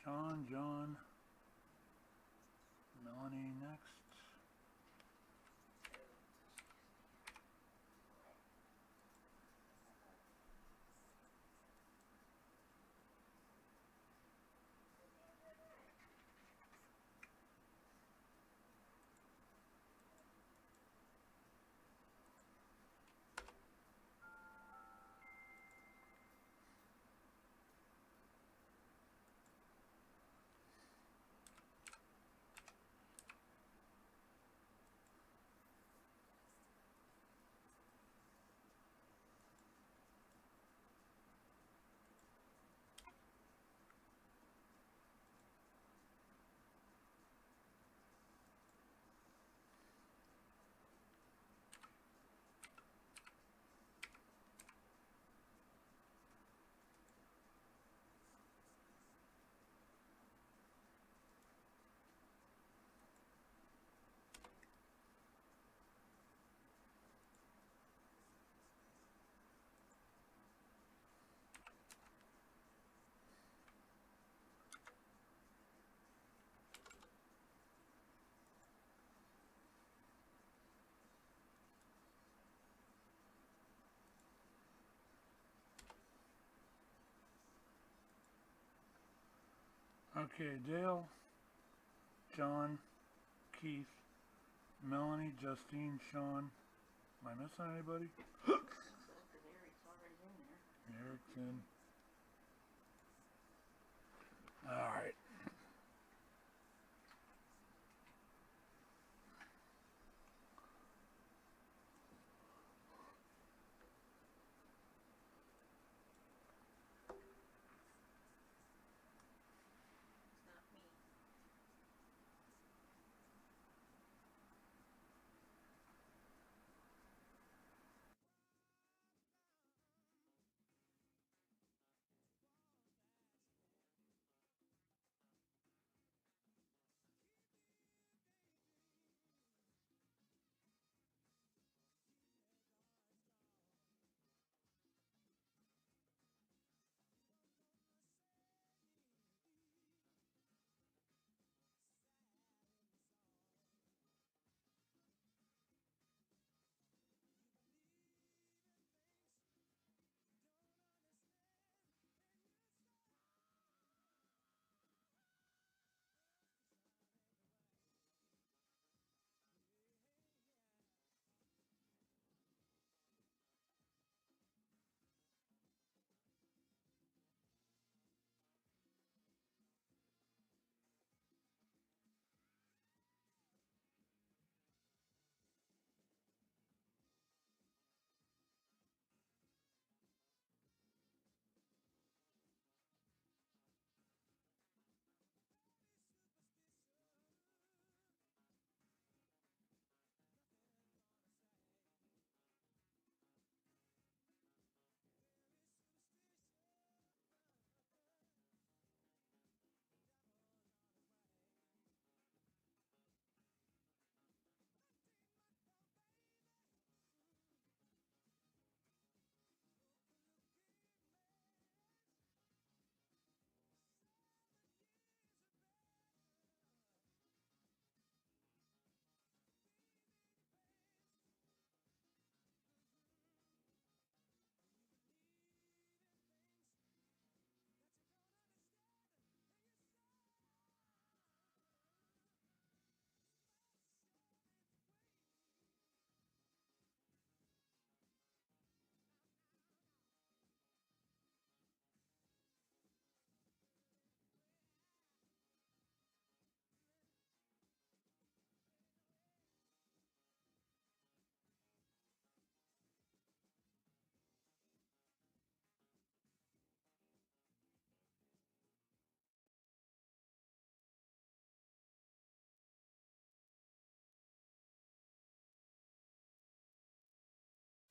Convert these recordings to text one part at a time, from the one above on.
Sean, John, Melanie next. Okay, Dale, John, Keith, Melanie, Justine, Sean. Am I missing anybody? Eric's already in there. Eric's in. Alright. It's not me.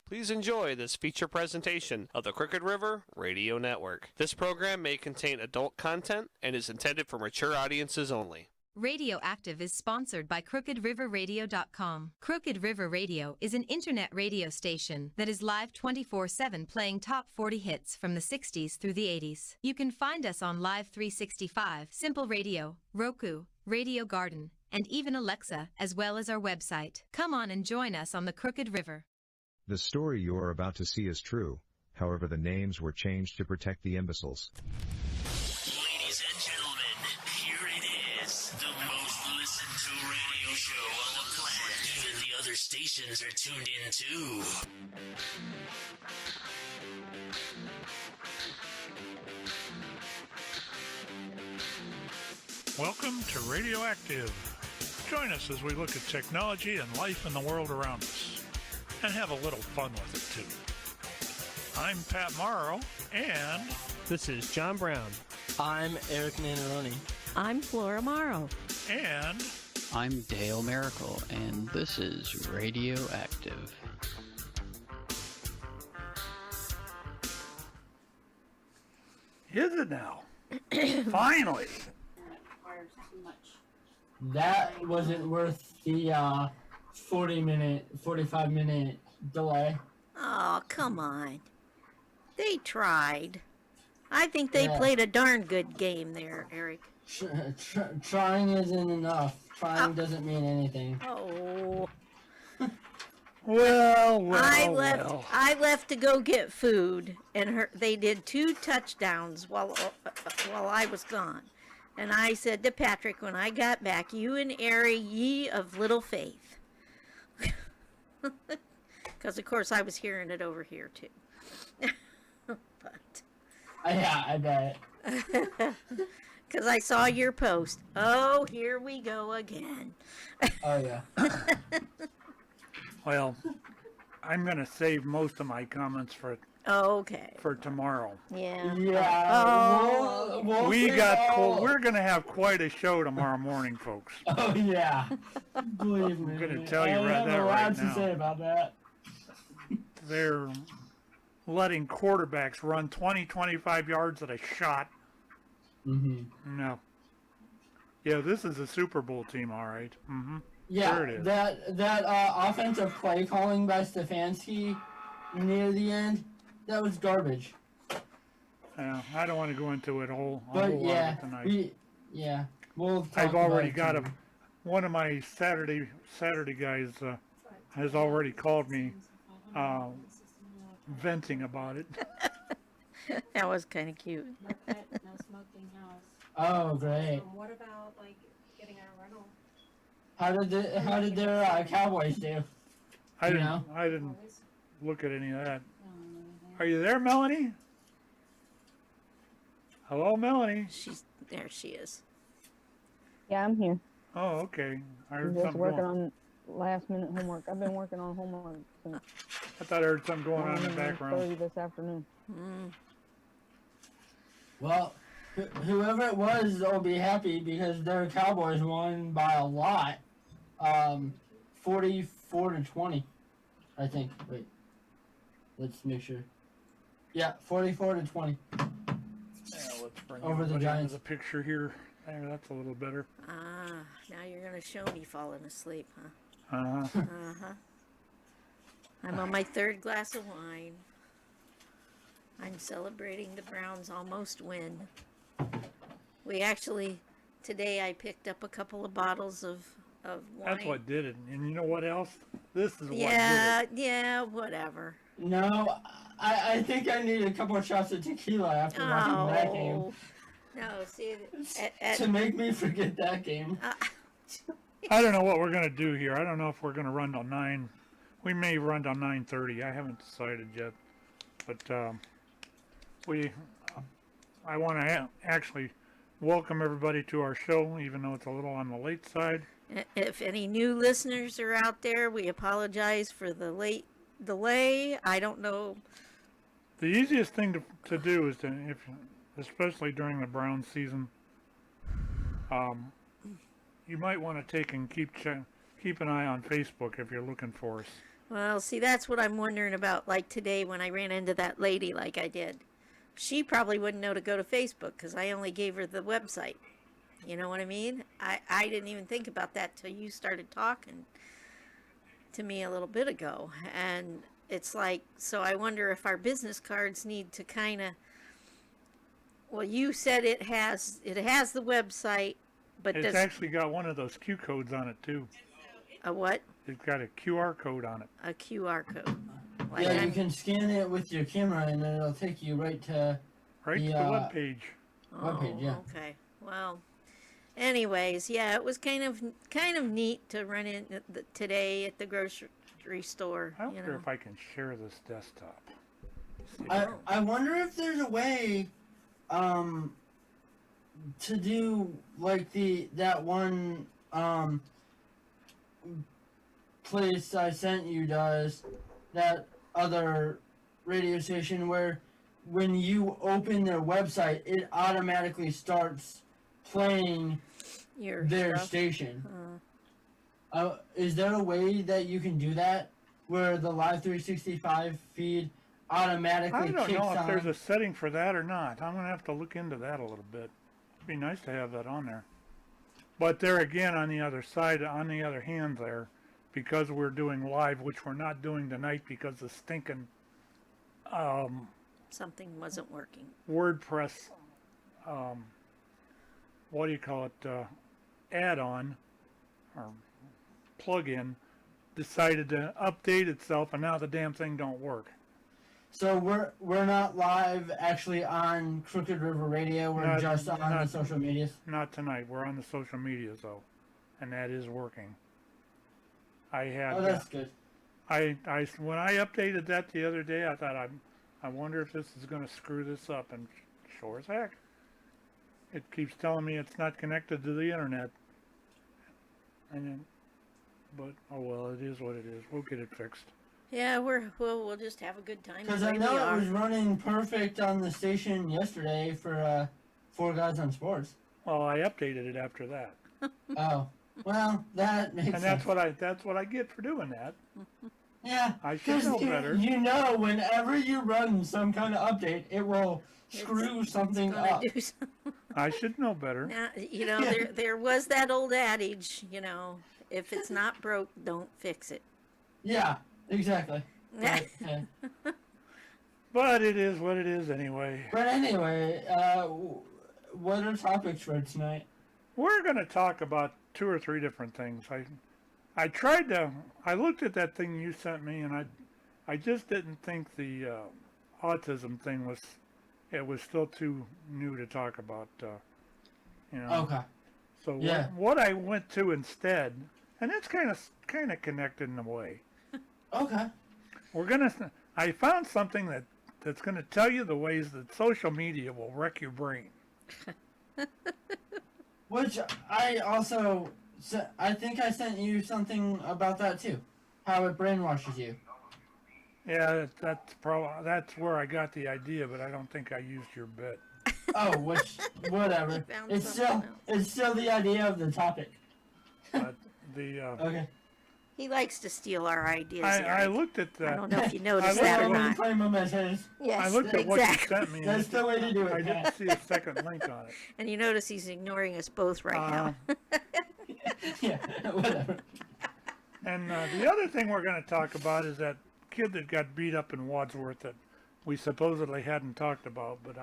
Please enjoy this feature presentation of the Crooked River Radio Network. This program may contain adult content and is intended for mature audiences only. Radioactive is sponsored by CrookedRiverRadio.com. Crooked River Radio is an internet radio station that is live 24/7 playing top 40 hits from the 60s through the 80s. You can find us on Live 365, Simple Radio, Roku, Radio Garden, and even Alexa, as well as our website. Come on and join us on the Crooked River. The story you are about to see is true. However, the names were changed to protect the imbeciles. Ladies and gentlemen, here it is, the most listened to radio show on the planet. Even the other stations are tuned in too. Welcome to Radioactive. Join us as we look at technology and life in the world around us, and have a little fun with it too. I'm Pat Morrow, and This is John Brown. I'm Eric Nanaroni. I'm Flora Morrow. and I'm Dale Miracle, and this is Radioactive. is it now? Finally. Requires too much. That wasn't worth the 45-minute delay. Oh, come on. They tried. I think they Yeah. played a darn good game there, Eric. Trying isn't enough. Trying doesn't mean anything. Oh, Well, I left to go get food, and they did 2 touchdowns while I was gone. And I said to Patrick when I got back, "You and Ari, ye of little faith," because of course I was hearing it over here too. But Yeah, I bet. because I saw your post. Oh, here we go again. Oh, yeah. Well, I'm going to save most of my comments for Okay. tomorrow. Yeah. Yeah. Oh. We're going to have quite a show tomorrow morning, folks. Oh, yeah. Believe me. I'm gonna tell you I right have there, a lot right to now. say about that. They're letting quarterbacks run 20, 25 yards at a shot. Mm-hmm. No. Yeah, this is a Super Bowl team, all right. Mm-hmm. Yeah, There it is. that offensive play calling by Stefanski near the end, that was garbage. I don't want to go into it a whole But lot yeah, of it tonight. we'll talk I've already about got it one of my Saturday guys has already called me venting about it. That was kind of cute. No pet, no smoking house. Oh, great. What about like getting a rental? How did their Cowboys do? I You didn't know? look at any of that. Are you there, Melanie? Hello, Melanie. There she is. Yeah, I'm here. Oh, okay. I I'm heard just something working going. on last minute homework. I've been working on homework since I thought I heard something going on in the 9:30 background. this afternoon. Well, whoever it was will be happy because their Cowboys won by a lot. 44-20, I think. Wait. Let's make sure. Yeah, 44-20. Yeah, let's bring Over the everybody Giants. into the picture here. There, that's a little better. Ah, now you're gonna show me falling asleep, huh? Uh-huh. I'm on my 3rd glass of wine. I'm celebrating the Browns' almost win. We actually, today I picked up a couple of bottles of wine. That's what did it. And you know what else? This is what did Yeah, whatever. No, I think I need a couple of shots of tequila after watching that game Oh, no, see, to make me forget that game. it. I don't know what we're going to do here. I don't know if we're going to run till 9. We may run till 9:30. I haven't decided yet. But I want to actually welcome everybody to our show, even though it's a little on the late side. if any new listeners are out there, we apologize for the late delay. I don't know. The easiest thing to do is especially during the Brown season, you might want to take and keep an eye on Facebook if you're looking for us. Well, see, that's what I'm wondering about. Like today when I ran into that lady like I did. She probably wouldn't know to go to Facebook because I only gave her the website. You know what I mean? I didn't even think about that till you started talking to me a little bit ago. And it's like, so I wonder if our business cards need to kind of, well, you said it has the website, but It's does actually got one of those Q codes on it too. a what? It's got a QR code on it. A QR code. Like Yeah, you I'm- can scan it with your camera, and then it'll take you right to Right the to the web page. webpage. Yeah. Okay. Well, anyways, yeah, it was kind of neat to run in today at the grocery store. I You wonder know. if I can share this desktop. See if I wonder if there's a way, to do like that one place I sent you does, that other radio station where when you open their website, it automatically starts playing Your their stuff. station. Is there a way that you can do that where the Live 365 feed automatically I don't kicks know if on? there's a setting for that or not. I'm gonna have to look into that a little bit. It'd be nice to have that on there. But there again, on the other side, on the other hand there, because we're doing live, which we're not doing tonight because the stinking Something wasn't working. WordPress, what do you call it, add-on or plug-in decided to update itself, and now the damn thing don't work. So we're not live actually on Crooked River Radio. We're Not- just on the not- social medias. Not tonight. We're on the social media though, and that is working. I had Oh, that's good. I when I updated that the other day, I thought I wonder if this is going to screw this up, and sure as heck, it keeps telling me it's not connected to the internet. And then, but oh well, it is what it is. We'll get it fixed. Yeah, we'll just have a good time. Because the I way know we it are. was running perfect on the station yesterday for Four Guys on Sports. Well, I updated it after that, Oh, well, that makes and sense. that's what I get for doing that. Yeah, I should 'cause know better. You know, whenever you run some kind of update, it will screw something Gonna up. do some- I should know better. Now, you know, there was that old adage, you know, if it's not broke, don't fix it. Yeah, exactly. But, But it is what it is anyway. but anyway, what are topics for tonight? We're going to talk about 2 or 3 different things. I tried to. I looked at that thing you sent me, and I just didn't think the autism thing was. It was still too new to talk about. You know. Okay. So Yeah. what I went to instead, and it's kind of connected in a way. Okay. I found something that's gonna tell you the ways that social media will wreck your brain. Which I also, I think I sent you something about that too. How it brainwashes you. Yeah, that's where I got the idea, but I don't think I used your bit. Oh, which, whatever. He found It's something still, else. it's still the idea of the topic. But the Okay. He likes to steal our ideas. I Eric. looked at that. I don't know if you I noticed looked that at or what You not. claim them as his. Yes, I looked at what you exactly. sent me. That's the way to do it, I didn't Pat. see a second link on it. And you notice he's ignoring us both right now. Yeah, whatever. And the other thing we're going to talk about is that kid that got beat up in Wadsworth that we supposedly hadn't talked about, but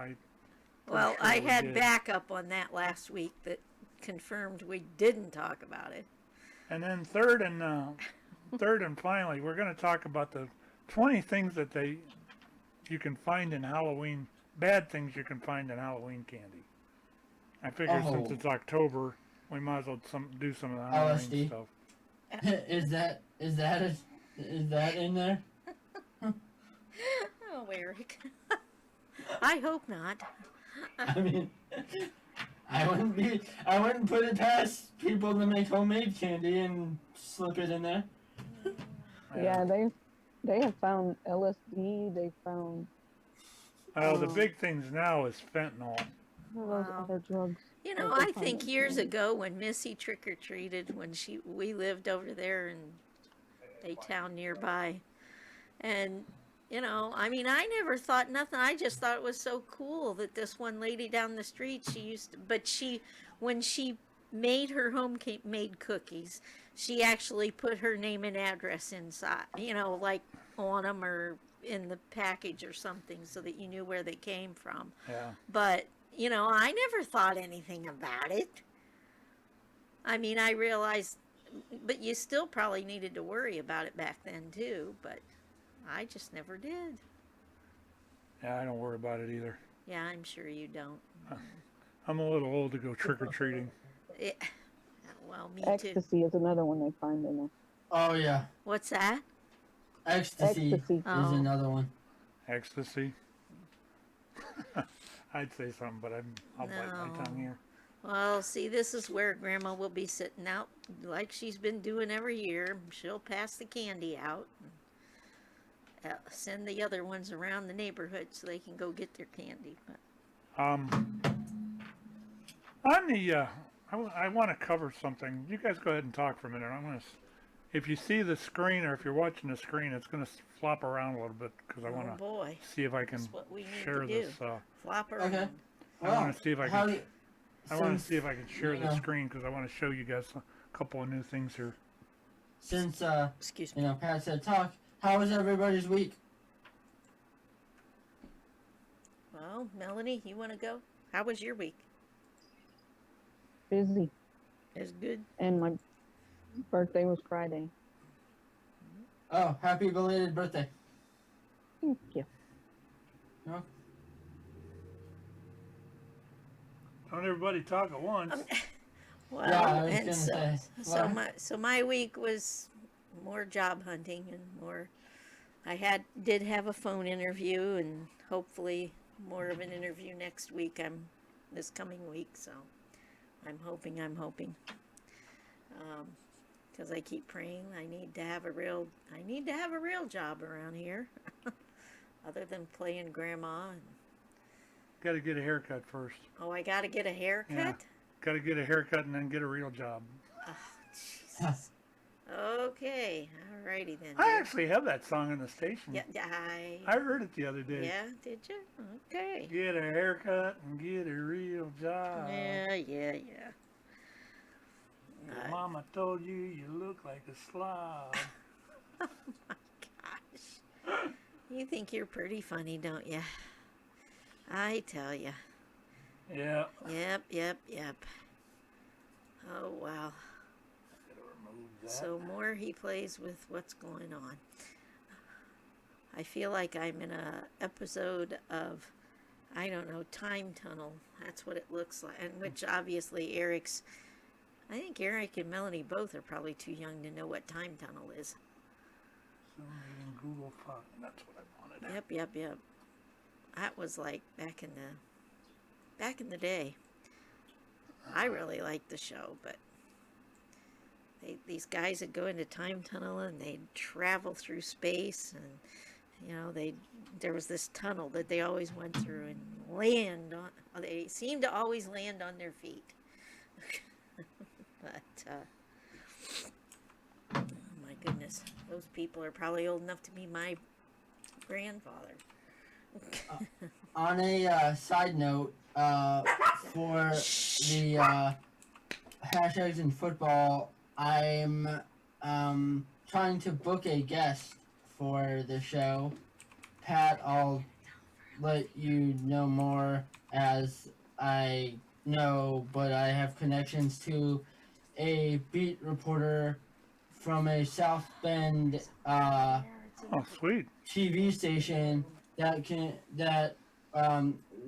Well, sure I we had did. backup on that last week that confirmed we didn't talk about it. And then third and finally, we're going to talk about the 20 things that you can find in Halloween, bad things you can find in Halloween candy. I figure since Oh. it's October, we might as well do some of the Halloween LSD. stuff. Is that in there? Oh, Eric. I hope not. I mean, I wouldn't put it past people to make homemade candy and slip it in there. Yeah, they have found LSD. They found Well, the big things now is fentanyl. all those Wow. other drugs. You know, that they I found think in years candy. ago when Missy trick-or-treated, when we lived over there in a town nearby, and You know, I mean, I never thought nothing. I just thought it was so cool that this one lady down the street, she used to, but when she made her homemade cookies, she actually put her name and address inside, you know, like on them or in the package or something so that you knew where they came from. Yeah. But, you know, I never thought anything about it. I mean, I realized, but you still probably needed to worry about it back then too, but I just never did. Yeah, I don't worry about it either. Yeah, I'm sure you don't. I'm a little old to go trick-or-treating. Yeah. Well, me too. Ecstasy is another one they find in there. Oh yeah, What's that? ecstasy, Ecstasy. is Oh. another one. Ecstasy. I'd say something, but I'll bite my No. tongue here. Well, see, this is where Grandma will be sitting out like she's been doing every year. She'll pass the candy out. And, send the other ones around the neighborhood so they can go get their candy. But On the, I want to cover something. You guys go ahead and talk for a minute. I'm going to, if you see the screen or if you're watching the screen, it's going to flop around a little bit because I want oh to boy, see if I can that's what we need share to do. this. Flop around. Okay. I want to see if I how can. do- I want to since- see if I can share the yeah. screen because I want to show you guys a couple of new things here. Since Excuse you me. know, Pat said talk. How was everybody's week? Well, Melanie, you want to go? How was your week? Busy. It's good. And my birthday was Friday. Oh, happy belated birthday. Thank you. No? Don't everybody talk at once. Well, Yeah, I was and gonna so, say, so my week was more job hunting and more. I did have a phone interview and hopefully more of an interview next week. This coming week, so I'm hoping. Because I keep praying, I need to have a real job around here, other than playing grandma. And, Got to get a haircut first. oh, I got to get a haircut. Yeah. Got to get a haircut and then get a real job. Jesus. Okay, alrighty then. I dear. actually have that song in the station. Yeah, I heard it the other day. yeah, did you? Okay. Get a haircut and get a real job. Yeah. Your mama told you you look like a slob. Gosh. You think you're pretty funny, don't you? I tell you. Yeah. Yep. Oh, wow. So more he plays with what's going on. I feel like I'm in a episode of, I don't know, Time Tunnel. That's what it looks like. And which obviously I think Eric and Melanie both are probably too young to know what Time Tunnel is. So in Google Fun. That's what I wanted. Yep. That was like back in the day. I really liked the show, but these guys would go into time tunnel and they'd travel through space, and you know there was this tunnel that they always went through and land on. They seemed to always land on their feet. But oh my goodness, those people are probably old enough to be my grandfather. On a side note, for the hashtags in football, I'm trying to book a guest for the show. Pat, I'll let you know more as I know, but I have connections to a beat reporter from a South Bend Oh, sweet. TV station that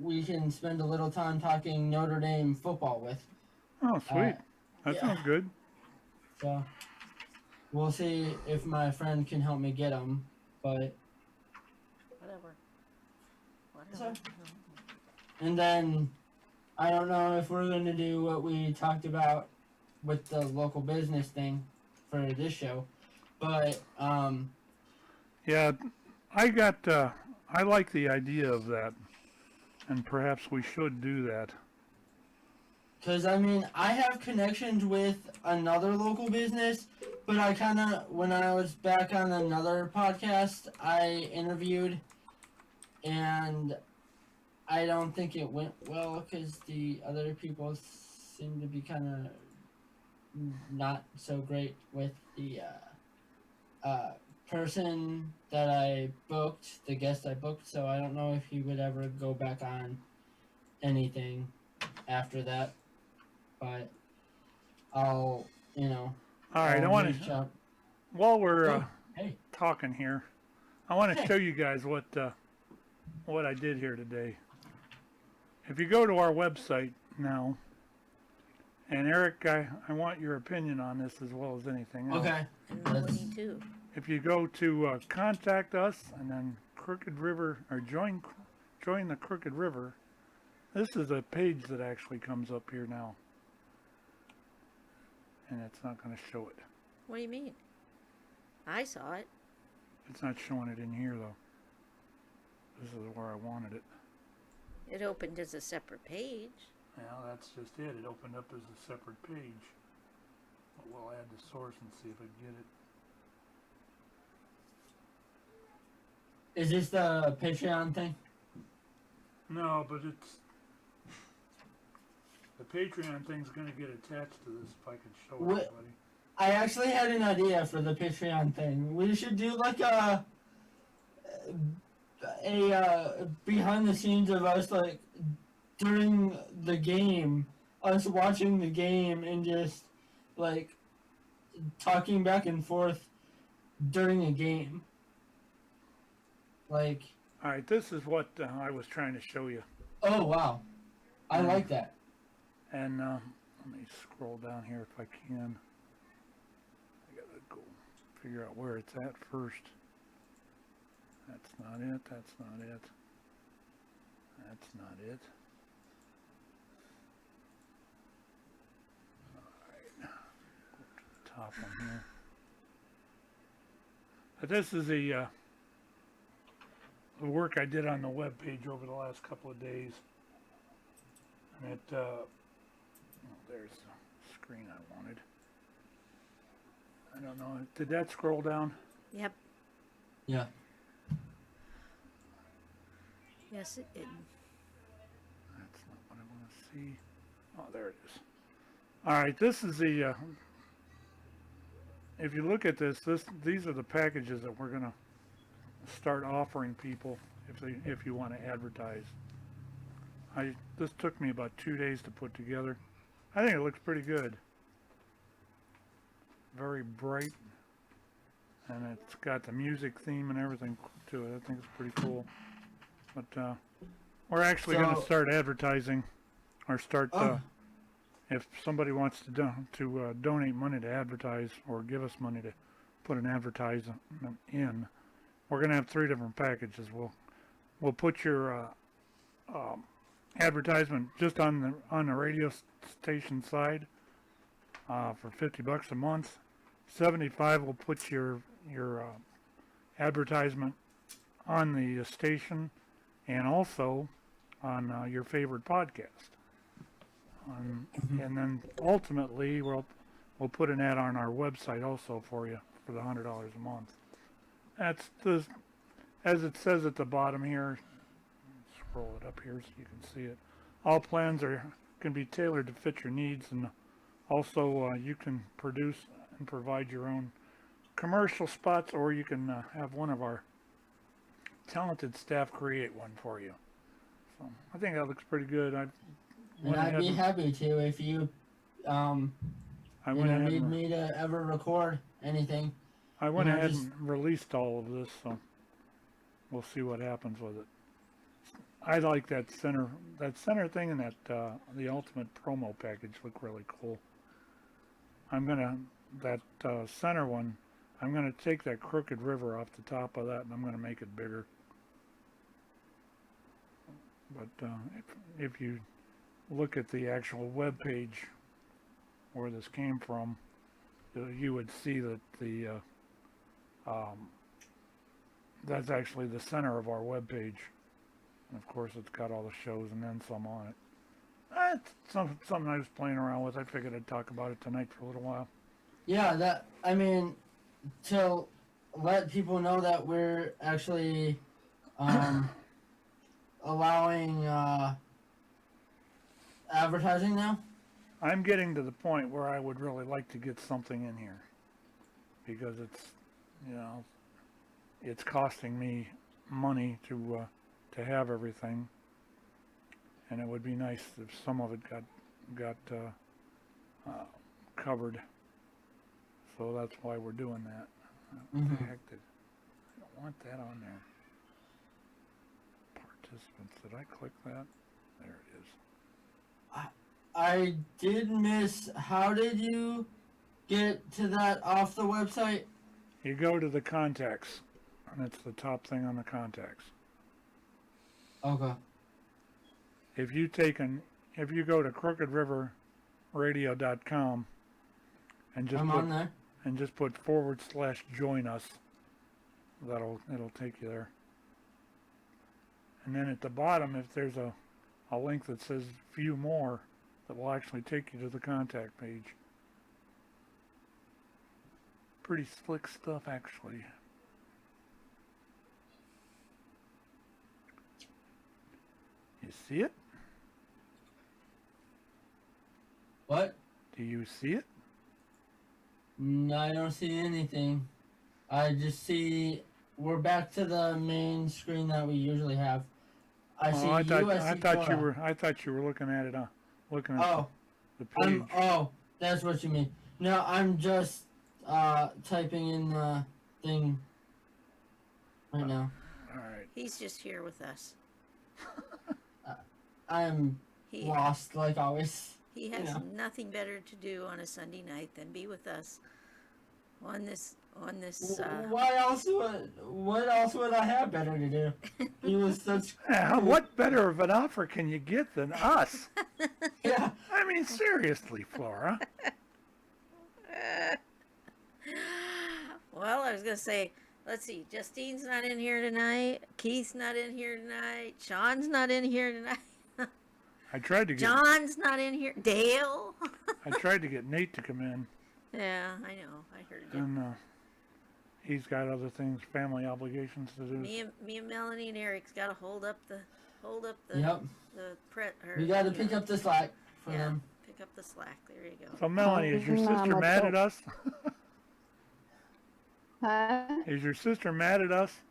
we can spend a little time talking Notre Dame football with. Oh, sweet. That yeah. sounds good. So we'll see if my friend can help me get them. But Whatever. and then I don't know if we're gonna do what we talked about with the local business thing for this show, but Yeah, I like the idea of that, and perhaps we should do that. Because, I mean, I have connections with another local business, but I kind of, when I was back on another podcast, I interviewed, and I don't think it went well because the other people seem to be kind of not so great with the person that I booked, the guest I booked, so I don't know if he would ever go back on anything after that. But I'll, All right, I want to, while we're talking here, I want to show you guys what I did here today. If you go to our website now, and Eric, I want your opinion on this as well as anything else. Okay. Me too. If you go to contact us and then Crooked River, or join the Crooked River, this is a page that actually comes up here now. And it's not going to show it. What do you mean? I saw it. It's not showing it in here though. This is where I wanted it. It opened as a separate page. Yeah, that's just it. It opened up as a separate page. But we'll add the source and see if I can get it. Is this the Patreon thing? No, but it's... The Patreon thing's going to get attached to this if I can show everybody. I actually had an idea for the Patreon thing. We should do like a behind the scenes of us like during the game, us watching the game and just like talking back and forth during a game. Like. All right, this is what I was trying to show you. Oh wow, I like that. And let me scroll down here if I can. I gotta go figure out where it's at first. That's not it. That's not it. That's not it. Alright. Go to the top one here. But this is the work I did on the web page over the last couple of days. And it, there's the screen I wanted. I don't know. Did that scroll down? Yep. Yeah. Yes, it did. That's not what I want to see. Oh, there it is. All right, this is the. If you look at this, these are the packages that we're gonna start offering people if you want to advertise. This took me about 2 days to put together. I think it looks pretty good. Very bright, and it's got the music theme and everything to it. I think it's pretty cool. But we're actually going to start advertising, or start. If somebody wants to donate money to advertise or give us money to put an advertisement in, we're going to have 3 different packages. We'll put your advertisement just on the radio station side for $50 a month. $75 will put your advertisement on the station and also on your favorite podcast. And then ultimately we'll put an ad on our website also for you for the $100 a month. That's as it says at the bottom here. Scroll it up here so you can see it. All plans can be tailored to fit your needs, and also you can produce and provide your own commercial spots, or you can have one of our talented staff create one for you. So I think that looks pretty good. I'd be happy to if you need me to ever record anything. I went ahead and released all of this, so we'll see what happens with it. I like that center thing, and that the ultimate promo package look really cool. That center one, I'm gonna take that Crooked River off the top of that, and I'm gonna make it bigger. But if you look at the actual web page where this came from, you would see that that's actually the center of our web page. And of course, it's got all the shows and then some on it. It's something I was playing around with. I figured I'd talk about it tonight for a little while. Yeah, I mean, to let people know that we're actually allowing advertising now. I'm getting to the point where I would really like to get something in here because it's, it's costing me money to have everything, and it would be nice if some of it got covered. So that's why we're doing that. What the heck did I don't want that on there? Participants. Did I click that? There it is. I did miss. How did you get to that off the website? You go to the contacts, and it's the top thing on the contacts. Okay. If you go to crookedriverradio.com and just I'm on there. And just put /join us, it'll take you there. And then at the bottom, if there's a link that says view more, that will actually take you to the contact page. Pretty slick stuff, actually. You see it? What? Do you see it? No, I don't see anything. I just see we're back to the main screen that we usually have. I see I USC thought Florida. I thought you were looking at it looking at the page. That's what you mean. No, I'm just typing in the thing right now. All right. He's just here with us. I'm lost like always. He has nothing better to do on a Sunday night than be with us on this. What else would I have better to do? He was such. What better of an offer can you get than us? Yeah. I mean, seriously, Flora. Well, I was gonna say, let's see. Justine's not in here tonight. Keith's not in here tonight. Sean's not in here tonight. I tried to get John's not in here. Dale. I tried to get Nate to come in. Yeah, I know. I heard you. And he's got other things, family obligations to do. Me and Melanie and Eric's got to hold up the Yep. the We got to pick up the slack for them. Pick up the slack. There you go. So Melanie, is your sister mad at us? Huh? Is your sister mad at us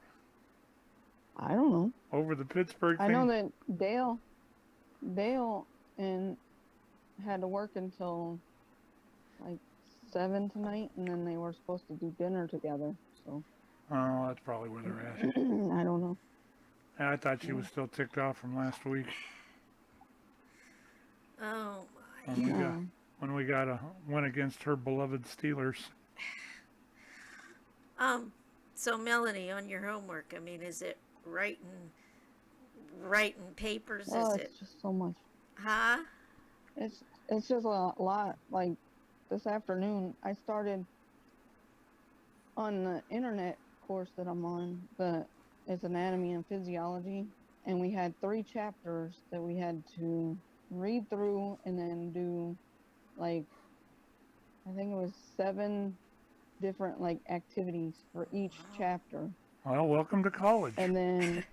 I don't know. over the Pittsburgh thing? I know that Dale and had to work until like 7 tonight, and then they were supposed to do dinner together. So. Oh, that's probably where they're at. I don't know. I thought she was still ticked off from last week. Oh my. When we went against her beloved Steelers. So Melanie, on your homework, I mean, is it writing papers? Oh, Is it's it? just so much. Huh? It's just a lot. Like this afternoon, I started on the internet course that I'm on. It's anatomy and physiology, and we had 3 chapters that we had to read through and then do, like, I think it was 7 different like activities for each chapter. Well, welcome to college. And then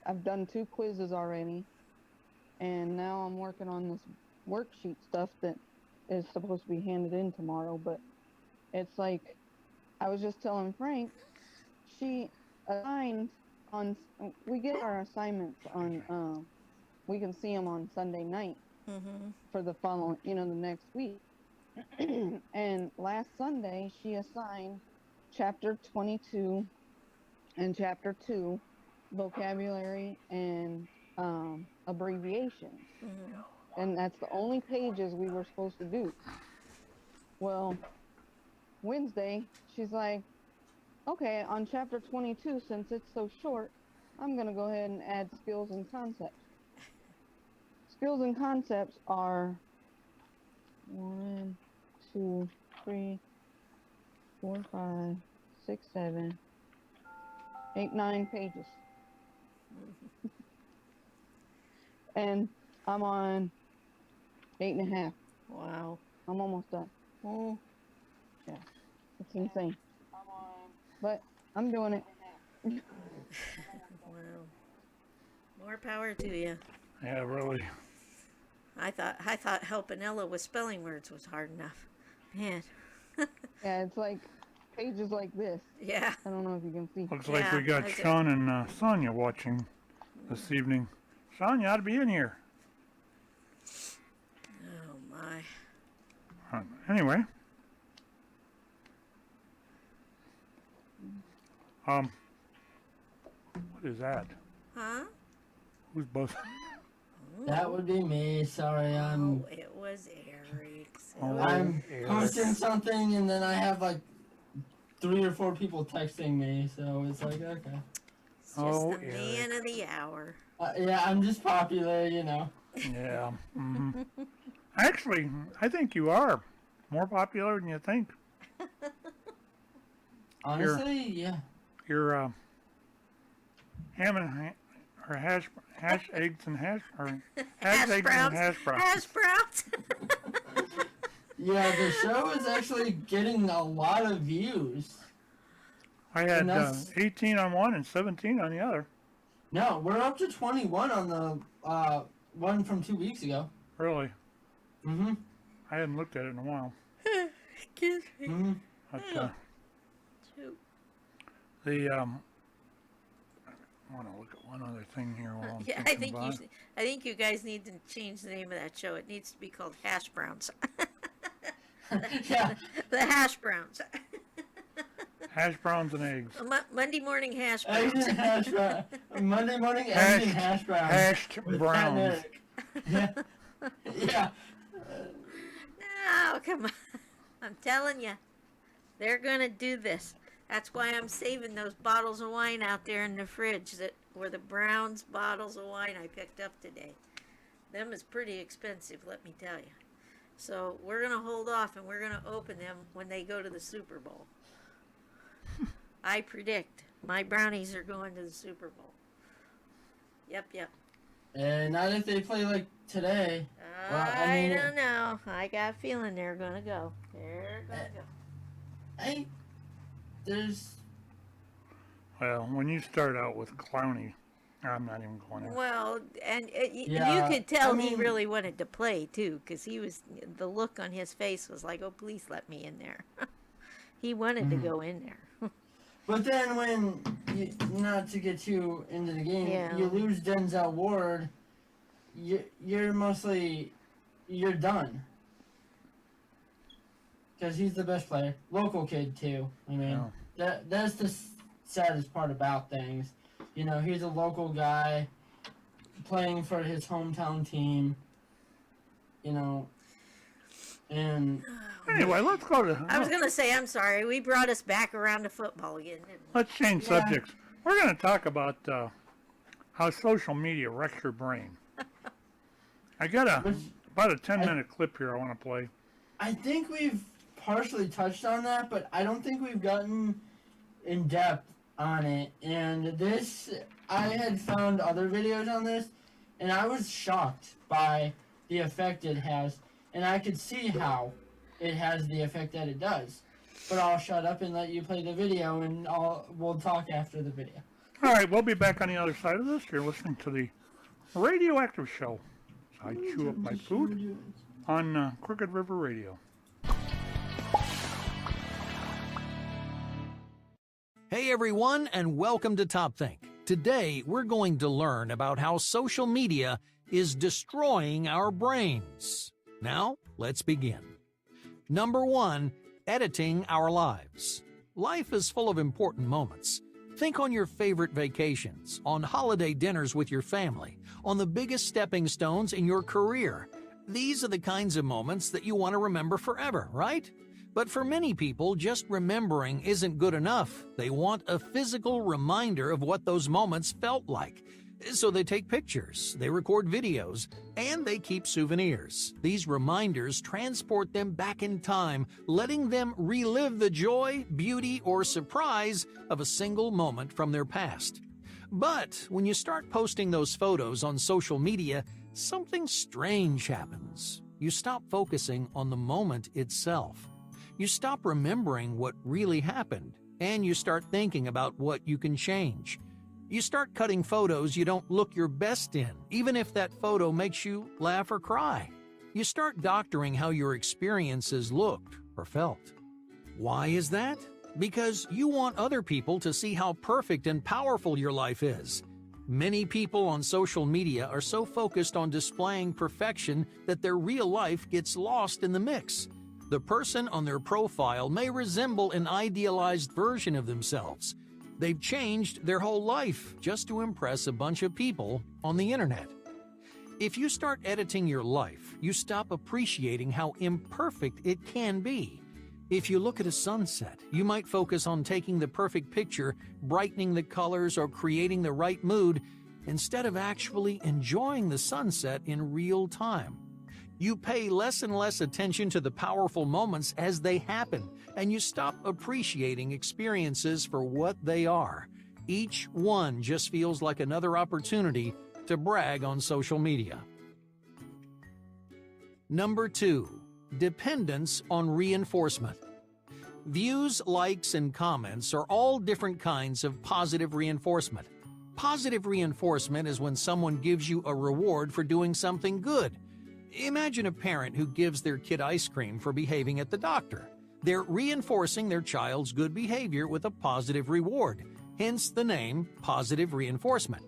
I've done 2 quizzes already, and now I'm working on this worksheet stuff that is supposed to be handed in tomorrow. But it's like, I was just telling Frank, she assigned on. We get our assignments on. We can see them on Sunday night. Mm-hmm. For the following, the next week. And last Sunday, she assigned chapter 22 and chapter 2, vocabulary and abbreviations. Mm-hmm. And that's the only pages we were supposed to do. Well, Wednesday, she's like, okay, on chapter 22, since it's so short, I'm going to go ahead and add skills and concepts. Skills and concepts are 1, 2, 3, 4, 5, 6, 7, 8, 9 pages. And I'm on 8.5. Wow. I'm almost done. Oh, Yeah, it's insane. But I'm doing it. wow. More power to you. Yeah, really. I thought helping Ella with spelling words was hard enough. Man. Yeah, it's like pages like this. Yeah. I don't know if you can see. Looks like Yeah, we got okay. Sean and Sonia watching this evening. Sean, you ought to be in here. Oh my. Anyway. What is that? Huh? Who's buzzing? That would be me. Sorry, Oh, it was Eric's. Oh, I'm Eric. posting something and then I have like 3 or 4 people texting me, so it's like, okay. It's just Oh, the man of the hour. Yeah, I'm just popular, you know. Yeah. Mhm. Actually, I think you are more popular than you think. Honestly, yeah. Your ham and or hash eggs and hash or hash eggs and hash browns. Hash browns. Yeah, the show is actually getting a lot of views. I had And that's- 18 on one and 17 on the other. No, we're up to 21 on the one from 2 weeks ago. Really, Mm-hmm. I hadn't looked at it in a while. Excuse me. Mm-hmm. But Shoot. the I want to look at one other thing here while I'm Yeah, I thinking think about it. I think you guys need to change the name of that show. It needs to be called Hash Browns. Yeah. The Hash Browns. Hash browns and eggs. Monday morning hash Eggs browns. and hash brown. Monday morning eggs and hash browns. Hashed with browns. Pat and Eric. Yeah. Yeah. No, come on. I'm telling you, they're gonna do this. That's why I'm saving those bottles of wine out there in the fridge that were the Browns bottles of wine I picked up today. Them is pretty expensive, let me tell you. So we're gonna hold off and we're gonna open them when they go to the Super Bowl. I predict my brownies are going to the Super Bowl. Yep. And not if they play like today. Well, I mean, don't know. I got a feeling they're gonna go. They're gonna go. Hey, there's. Well, when you start out with Clowney, I'm not even going there. Well, and Yeah, you could tell I he mean- really wanted to play too, because the look on his face was like, "Oh, please let me in there." He wanted to go in there. But then when, not to get too into the game, Yeah. you lose Denzel Ward, you're done. Because he's the best player. Local kid, too. I mean, that's the saddest part about things. You know, he's a local guy playing for his hometown team. You know, and... Anyway, let's go to. I was gonna say, I'm sorry, we brought us back around to football again, didn't we? Let's change Yeah. subjects. We're going to talk about how social media wrecks your brain. I got about a 10-minute clip here I want to play. I think we've partially touched on that, but I don't think we've gotten in depth on it. And this, I had found other videos on this, and I was shocked by the effect it has. And I could see how it has the effect that it does. But I'll shut up and let you play the video, and we'll talk after the video. All right, we'll be back on the other side of this. You're listening to the Radioactive Show. I chew up my food on Crooked River Radio. Hey everyone, and welcome to Top Think. Today, we're going to learn about how social media is destroying our brains. Now, let's begin. Number 1, editing our lives. Life is full of important moments. Think on your favorite vacations, on holiday dinners with your family, on the biggest stepping stones in your career. These are the kinds of moments that you want to remember forever, right? But for many people, just remembering isn't good enough. They want a physical reminder of what those moments felt like. So they take pictures, they record videos, and they keep souvenirs. These reminders transport them back in time, letting them relive the joy, beauty, or surprise of a single moment from their past. But when you start posting those photos on social media, something strange happens. You stop focusing on the moment itself. You stop remembering what really happened, and you start thinking about what you can change. You start cutting photos you don't look your best in, even if that photo makes you laugh or cry. You start doctoring how your experiences looked or felt. Why is that? Because you want other people to see how perfect and powerful your life is. Many people on social media are so focused on displaying perfection that their real life gets lost in the mix. The person on their profile may resemble an idealized version of themselves. They've changed their whole life just to impress a bunch of people on the internet. If you start editing your life, you stop appreciating how imperfect it can be. If you look at a sunset, you might focus on taking the perfect picture, brightening the colors, or creating the right mood, instead of actually enjoying the sunset in real time. You pay less and less attention to the powerful moments as they happen, and you stop appreciating experiences for what they are. Each one just feels like another opportunity to brag on social media. Number 2. Dependence on reinforcement. Views, likes, and comments are all different kinds of positive reinforcement. Positive reinforcement is when someone gives you a reward for doing something good. Imagine a parent who gives their kid ice cream for behaving at the doctor. They're reinforcing their child's good behavior with a positive reward, hence the name positive reinforcement.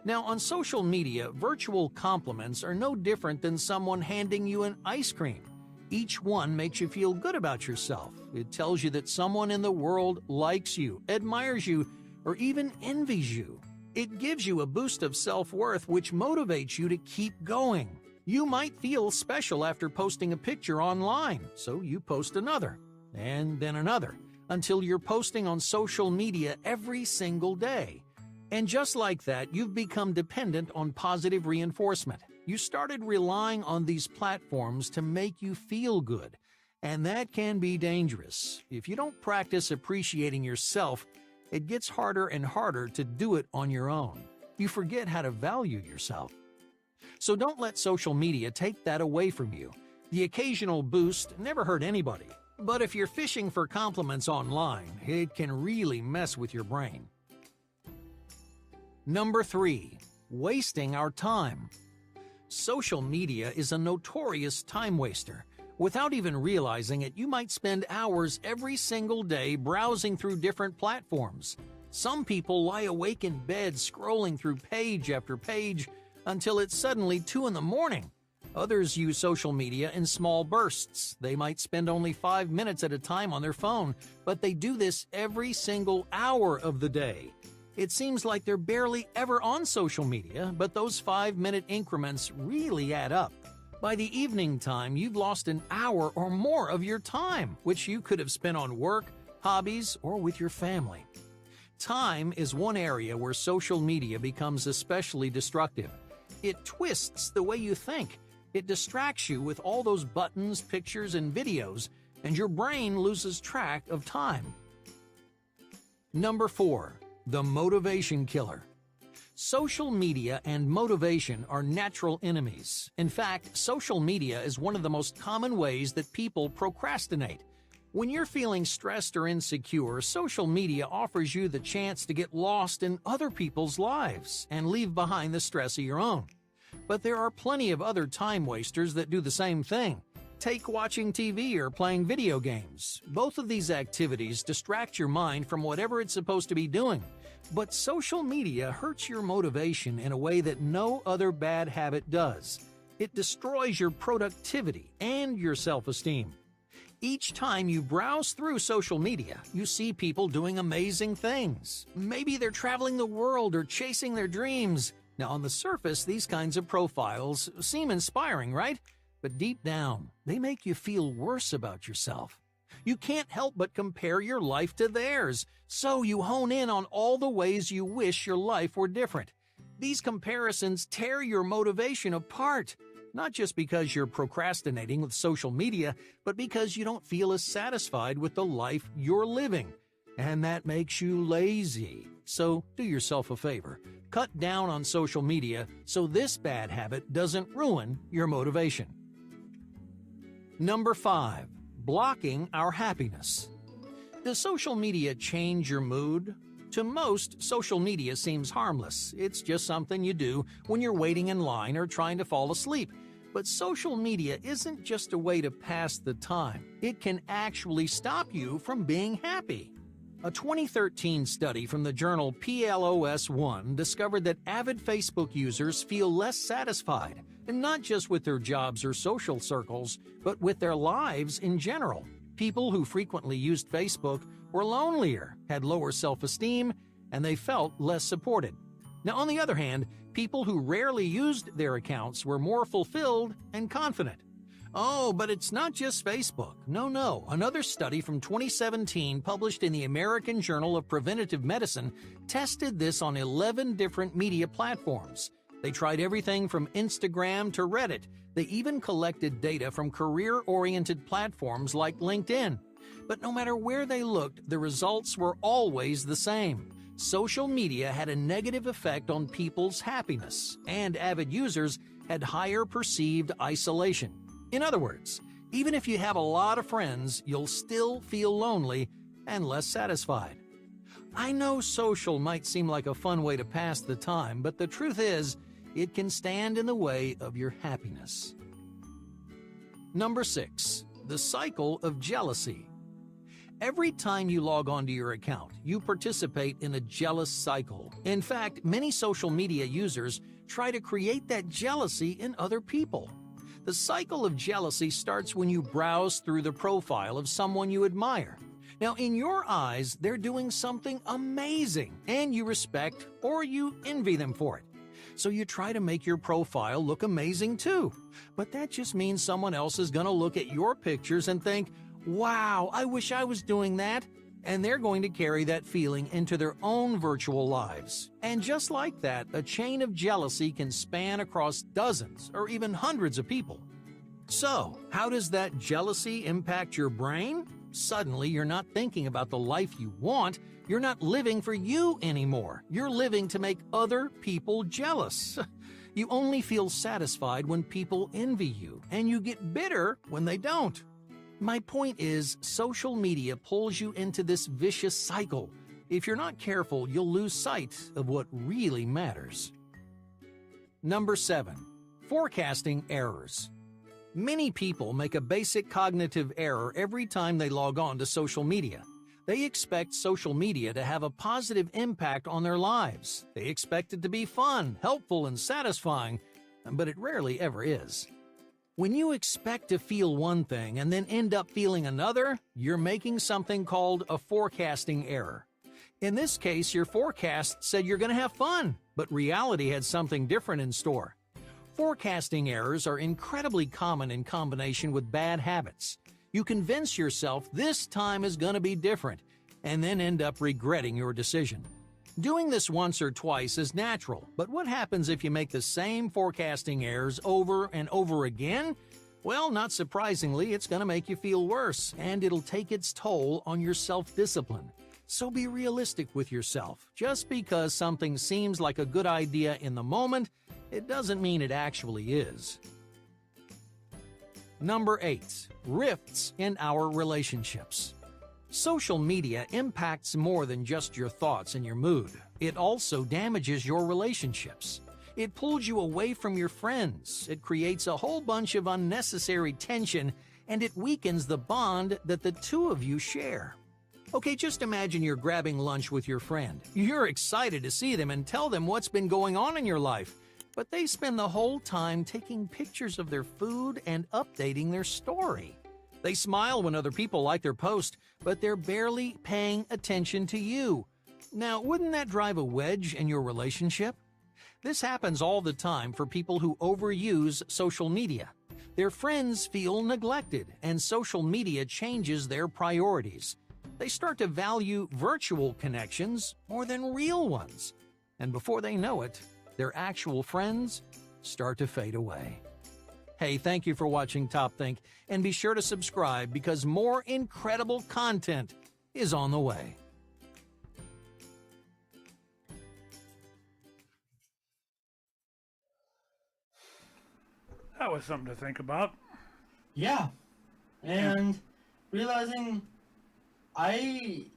Now, on social media, virtual compliments are no different than someone handing you an ice cream. Each one makes you feel good about yourself. It tells you that someone in the world likes you, admires you, or even envies you. It gives you a boost of self-worth which motivates you to keep going. You might feel special after posting a picture online, so you post another, and then another, until you're posting on social media every single day. And just like that, you've become dependent on positive reinforcement. You started relying on these platforms to make you feel good, and that can be dangerous. If you don't practice appreciating yourself, it gets harder and harder to do it on your own. You forget how to value yourself. So don't let social media take that away from you. The occasional boost never hurt anybody, but if you're fishing for compliments online, it can really mess with your brain. Number 3. Wasting our time. Social media is a notorious time waster. Without even realizing it, you might spend hours every single day browsing through different platforms. Some people lie awake in bed scrolling through page after page until it's suddenly 2 in the morning. Others use social media in small bursts. They might spend only 5 minutes at a time on their phone, but they do this every single hour of the day. It seems like they're barely ever on social media, but those 5-minute increments really add up. By the evening time, you've lost an hour or more of your time, which you could have spent on work, hobbies, or with your family. Time is one area where social media becomes especially destructive. It twists the way you think. It distracts you with all those buttons, pictures, and videos, and your brain loses track of time. Number 4. The motivation killer. Social media and motivation are natural enemies. In fact, social media is one of the most common ways that people procrastinate. When you're feeling stressed or insecure, social media offers you the chance to get lost in other people's lives and leave behind the stress of your own. But there are plenty of other time wasters that do the same thing. Take watching TV or playing video games. Both of these activities distract your mind from whatever it's supposed to be doing. But social media hurts your motivation in a way that no other bad habit does. It destroys your productivity and your self-esteem. Each time you browse through social media, you see people doing amazing things. Maybe they're traveling the world or chasing their dreams. Now, on the surface, these kinds of profiles seem inspiring, right? But deep down, they make you feel worse about yourself. You can't help but compare your life to theirs, so you hone in on all the ways you wish your life were different. These comparisons tear your motivation apart, not just because you're procrastinating with social media, but because you don't feel as satisfied with the life you're living. and that makes you lazy. So do yourself a favor. Cut down on social media so this bad habit doesn't ruin your motivation. Number 5, blocking our happiness. Does social media change your mood? To most, social media seems harmless. It's just something you do when you're waiting in line or trying to fall asleep. But social media isn't just a way to pass the time. It can actually stop you from being happy. A 2013 study from the journal PLOS One discovered that avid Facebook users feel less satisfied, and not just with their jobs or social circles, but with their lives in general. People who frequently used Facebook were lonelier, had lower self-esteem, and they felt less supported. Now, on the other hand, people who rarely used their accounts were more fulfilled and confident. Oh, but it's not just Facebook. No. Another study from 2017 published in the American Journal of Preventive Medicine tested this on 11 different media platforms. They tried everything from Instagram to Reddit. They even collected data from career-oriented platforms like LinkedIn. But no matter where they looked, the results were always the same. Social media had a negative effect on people's happiness, and avid users had higher perceived isolation. In other words, even if you have a lot of friends, you'll still feel lonely and less satisfied. I know social might seem like a fun way to pass the time, but the truth is, it can stand in the way of your happiness. Number 6, the cycle of jealousy. Every time you log onto your account, you participate in a jealous cycle. In fact, many social media users try to create that jealousy in other people. The cycle of jealousy starts when you browse through the profile of someone you admire. Now, in your eyes, they're doing something amazing, and you respect or you envy them for it. So you try to make your profile look amazing too. But that just means someone else is going to look at your pictures and think, wow, I wish I was doing that. And they're going to carry that feeling into their own virtual lives. And just like that, a chain of jealousy can span across dozens or even hundreds of people. So, how does that jealousy impact your brain? Suddenly, you're not thinking about the life you want. You're not living for you anymore. You're living to make other people jealous. You only feel satisfied when people envy you, and you get bitter when they don't. My point is, social media pulls you into this vicious cycle. If you're not careful, you'll lose sight of what really matters. Number 7, forecasting errors. Many people make a basic cognitive error every time they log on to social media. They expect social media to have a positive impact on their lives. They expect it to be fun, helpful, and satisfying, but it rarely ever is. When you expect to feel one thing and then end up feeling another, you're making something called a forecasting error. In this case, your forecast said you're going to have fun, but reality had something different in store. Forecasting errors are incredibly common in combination with bad habits. You convince yourself this time is going to be different, and then end up regretting your decision. Doing this once or twice is natural, but what happens if you make the same forecasting errors over and over again? Well, not surprisingly, it's going to make you feel worse, and it'll take its toll on your self-discipline. So be realistic with yourself. Just because something seems like a good idea in the moment, it doesn't mean it actually is. Number 8, rifts in our relationships. Social media impacts more than just your thoughts and your mood. It also damages your relationships. It pulls you away from your friends. It creates a whole bunch of unnecessary tension, and it weakens the bond that the two of you share. Okay, just imagine you're grabbing lunch with your friend. You're excited to see them and tell them what's been going on in your life, but they spend the whole time taking pictures of their food and updating their story. They smile when other people like their post, but they're barely paying attention to you. Now, wouldn't that drive a wedge in your relationship? This happens all the time for people who overuse social media. Their friends feel neglected, and social media changes their priorities. They start to value virtual connections more than real ones. And before they know it, their actual friends start to fade away. Hey, thank you for watching Top Think, and be sure to subscribe because more incredible content is on the way. That was something to think about. Yeah. And realizing I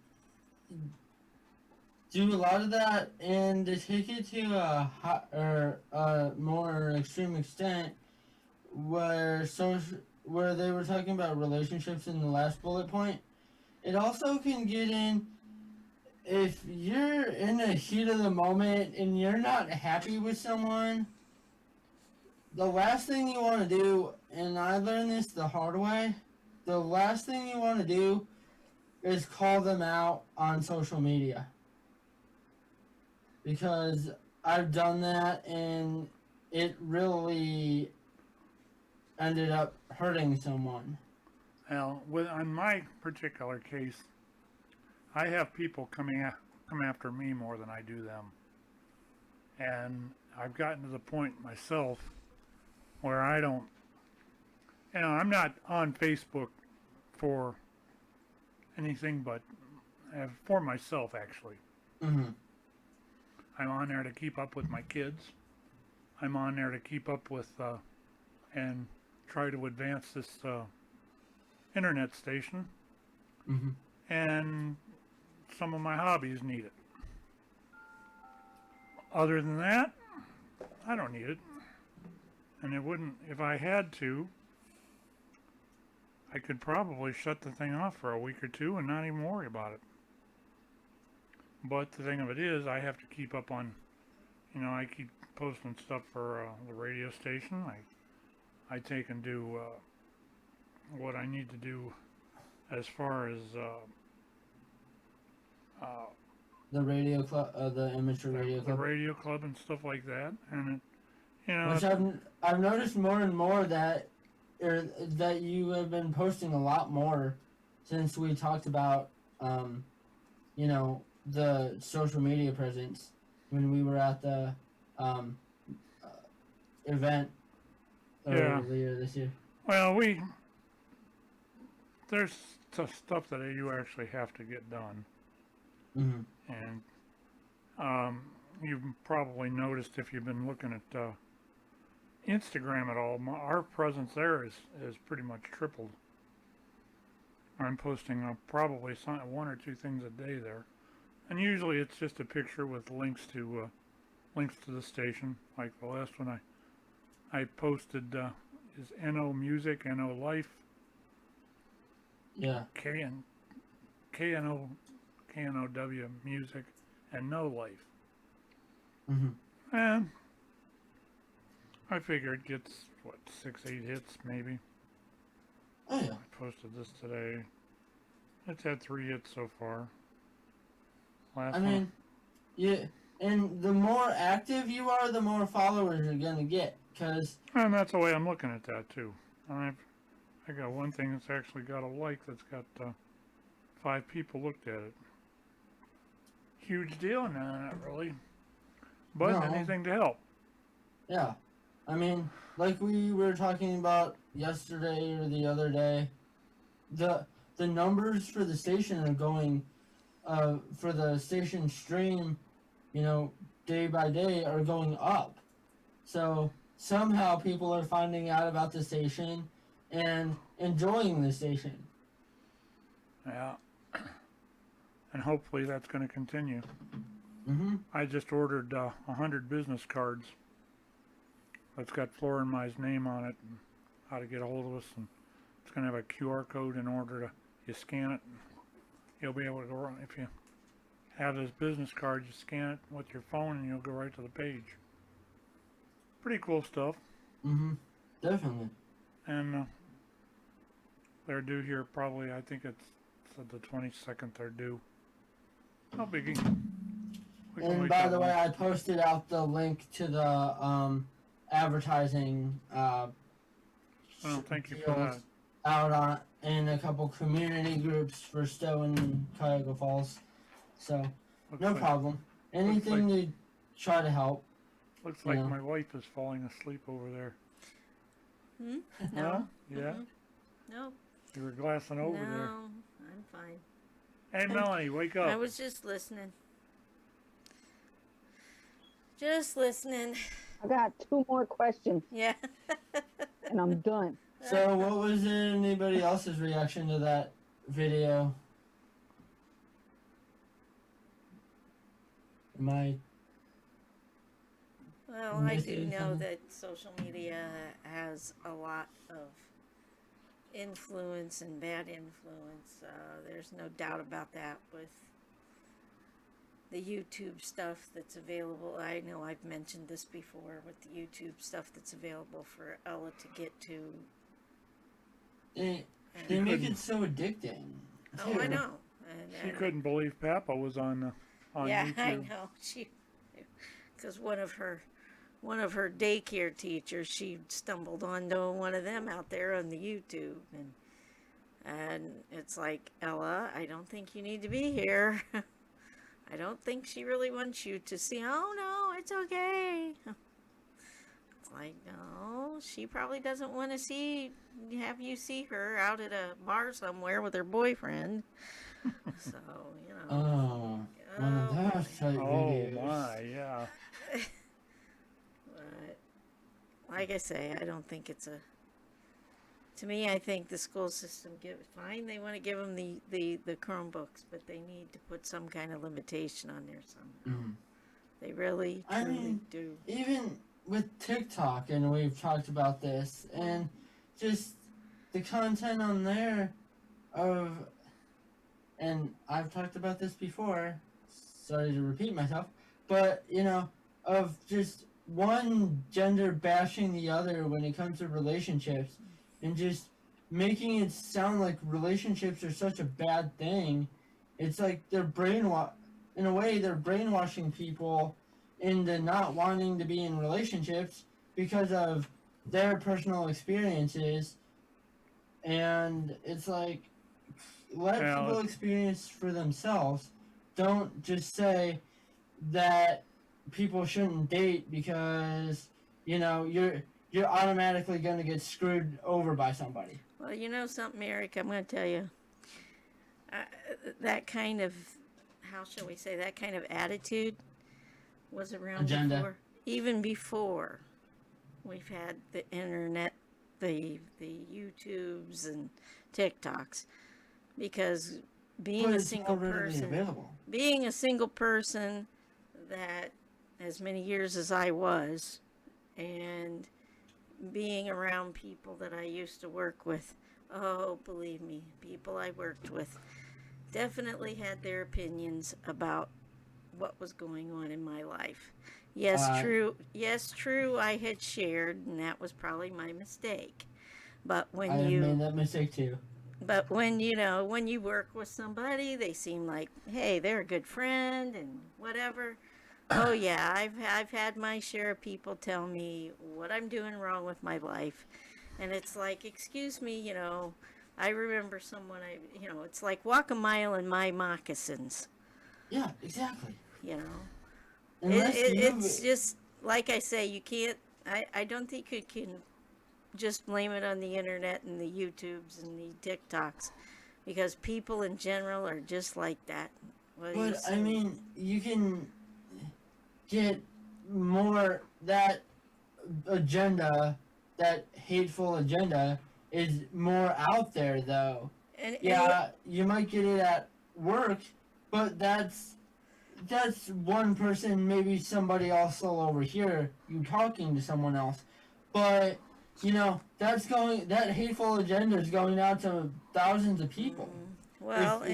do a lot of that, and to take it to a more extreme extent, where they were talking about relationships in the last bullet point, it also can get in if you're in the heat of the moment and you're not happy with someone. The last thing you want to do, and I learned this the hard way, the last thing you want to do is call them out on social media. Because I've done that and it really ended up hurting someone. Well, on my particular case, I have people come after me more than I do them. And I've gotten to the point myself where I don't, I'm not on Facebook for anything but for myself, actually. Mm-hmm. I'm on there to keep up with my kids. I'm on there to keep up with and try to advance this internet station. Mm-hmm. And some of my hobbies need it. Other than that, I don't need it. And it wouldn't, if I had to, I could probably shut the thing off for a week or two and not even worry about it. But the thing of it is, I have to keep up on, I keep posting stuff for the radio station. I take and do what I need to do as far as the radio club, the amateur radio club. The radio club and stuff like that. And it, which I've noticed more and more that you have been posting a lot more since we talked about the social media presence when we were at the event earlier this year. Well, there's stuff that you actually have to get done. Mm-hmm. And you've probably noticed if you've been looking at Instagram at all, our presence there is pretty much tripled. I'm posting probably one or two things a day there. And usually it's just a picture with links to the station. Like the last one I posted is NO Music, NO Life. Yeah. KNOW Music and No Life. Mm-hmm. And I figure it gets 6-8 hits maybe. Oh yeah. I posted this today. It's had 3 hits so far. Yeah, and the more active you are, the more followers you're gonna get. And that's the way I'm looking at that too. I got one thing that's actually got a like that's got 5 people looked at it. Huge deal? No, not really. But No. anything to help. Yeah, like we were talking about yesterday or the other day, the numbers for the station are going, for the station stream, day by day are going up. So somehow people are finding out about the station and enjoying the station. Yeah. And hopefully that's going to continue. Mm-hmm. I just ordered 100 business cards. That's got Flora and My's name on it and how to get a hold of us. And it's going to have a QR code in order to, you scan it. And you'll be able to go, if you have this business card, you scan it with your phone and you'll go right to the page. Pretty cool stuff. Mm-hmm. Definitely. And they're due here probably, I think it's the 22nd they're due. No biggie. And by the way, I posted out the link to the advertising thank you for that. Out in a couple community groups for Stowe and Cuyahoga Falls. So, no problem. Anything to try to help. Looks like my wife is falling asleep over there. No. Huh? Yeah? Mm-hmm. No. You were glassing over there. No, I'm fine. Hey, Melanie, wake up. I was just listening. Just listening. I got 2 more questions. Yeah. and I'm done. So, what was anybody else's reaction to that video? Am I? Well, I do missing know something? that social media has a lot of influence and bad influence. There's no doubt about that with the YouTube stuff that's available. I know I've mentioned this before with the YouTube stuff that's available for Ella to get to. They make it so addicting. Oh, I too. know. She couldn't believe Papa was on Yeah, YouTube. I know. She, because one of her daycare teachers, she stumbled onto one of them out there on the YouTube, and it's like, Ella, I don't think you need to be here. I don't think she really wants you to see. Oh no, it's okay. It's like, no, she probably doesn't want to have you see her out at a bar somewhere with her boyfriend. So, you know. Oh, one of those type videos. My, yeah. But like I say, I don't think it's a. To me, I think the school system fine. They want to give them the Chromebooks, but they need to put some kind of limitation on there somehow. Mhm. They really, I truly mean, do. Even with TikTok, and we've talked about this, and just the content on there and I've talked about this before, sorry to repeat myself, but, of just one gender bashing the other when it comes to relationships, and just making it sound like relationships are such a bad thing. It's like they're in a way, they're brainwashing people into not wanting to be in relationships because of their personal experiences. And it's like, let people experience for themselves. Don't just say that people shouldn't date because, you're automatically going to get screwed over by somebody. Well, you know something, Eric, I'm going to tell you. That kind of, how shall we say, that kind of attitude was around Agenda. before. Even before we've had the internet, the YouTubes and TikToks. Because being a single person that as many years as I was, and being around people that I used to work with, oh, believe me, people I worked with definitely had their opinions about what was going on in my life. Yes, true, I had shared, and that was probably my mistake. But when I made that mistake too. But when you work with somebody, they seem like, hey, they're a good friend and whatever. Oh yeah, I've had my share of people tell me what I'm doing wrong with my life, and it's like, excuse me, I remember someone it's like walk a mile in my moccasins. Yeah, exactly. It's just like I say, you can't. I don't think you can just blame it on the internet and the YouTubes and the TikToks, because people in general are just like that. But I mean, you can get more that agenda, that hateful agenda is more out there though. You might get it at work, but that's one person, maybe somebody else all over here, you talking to someone else. But that hateful agenda is going out to thousands of people. Well,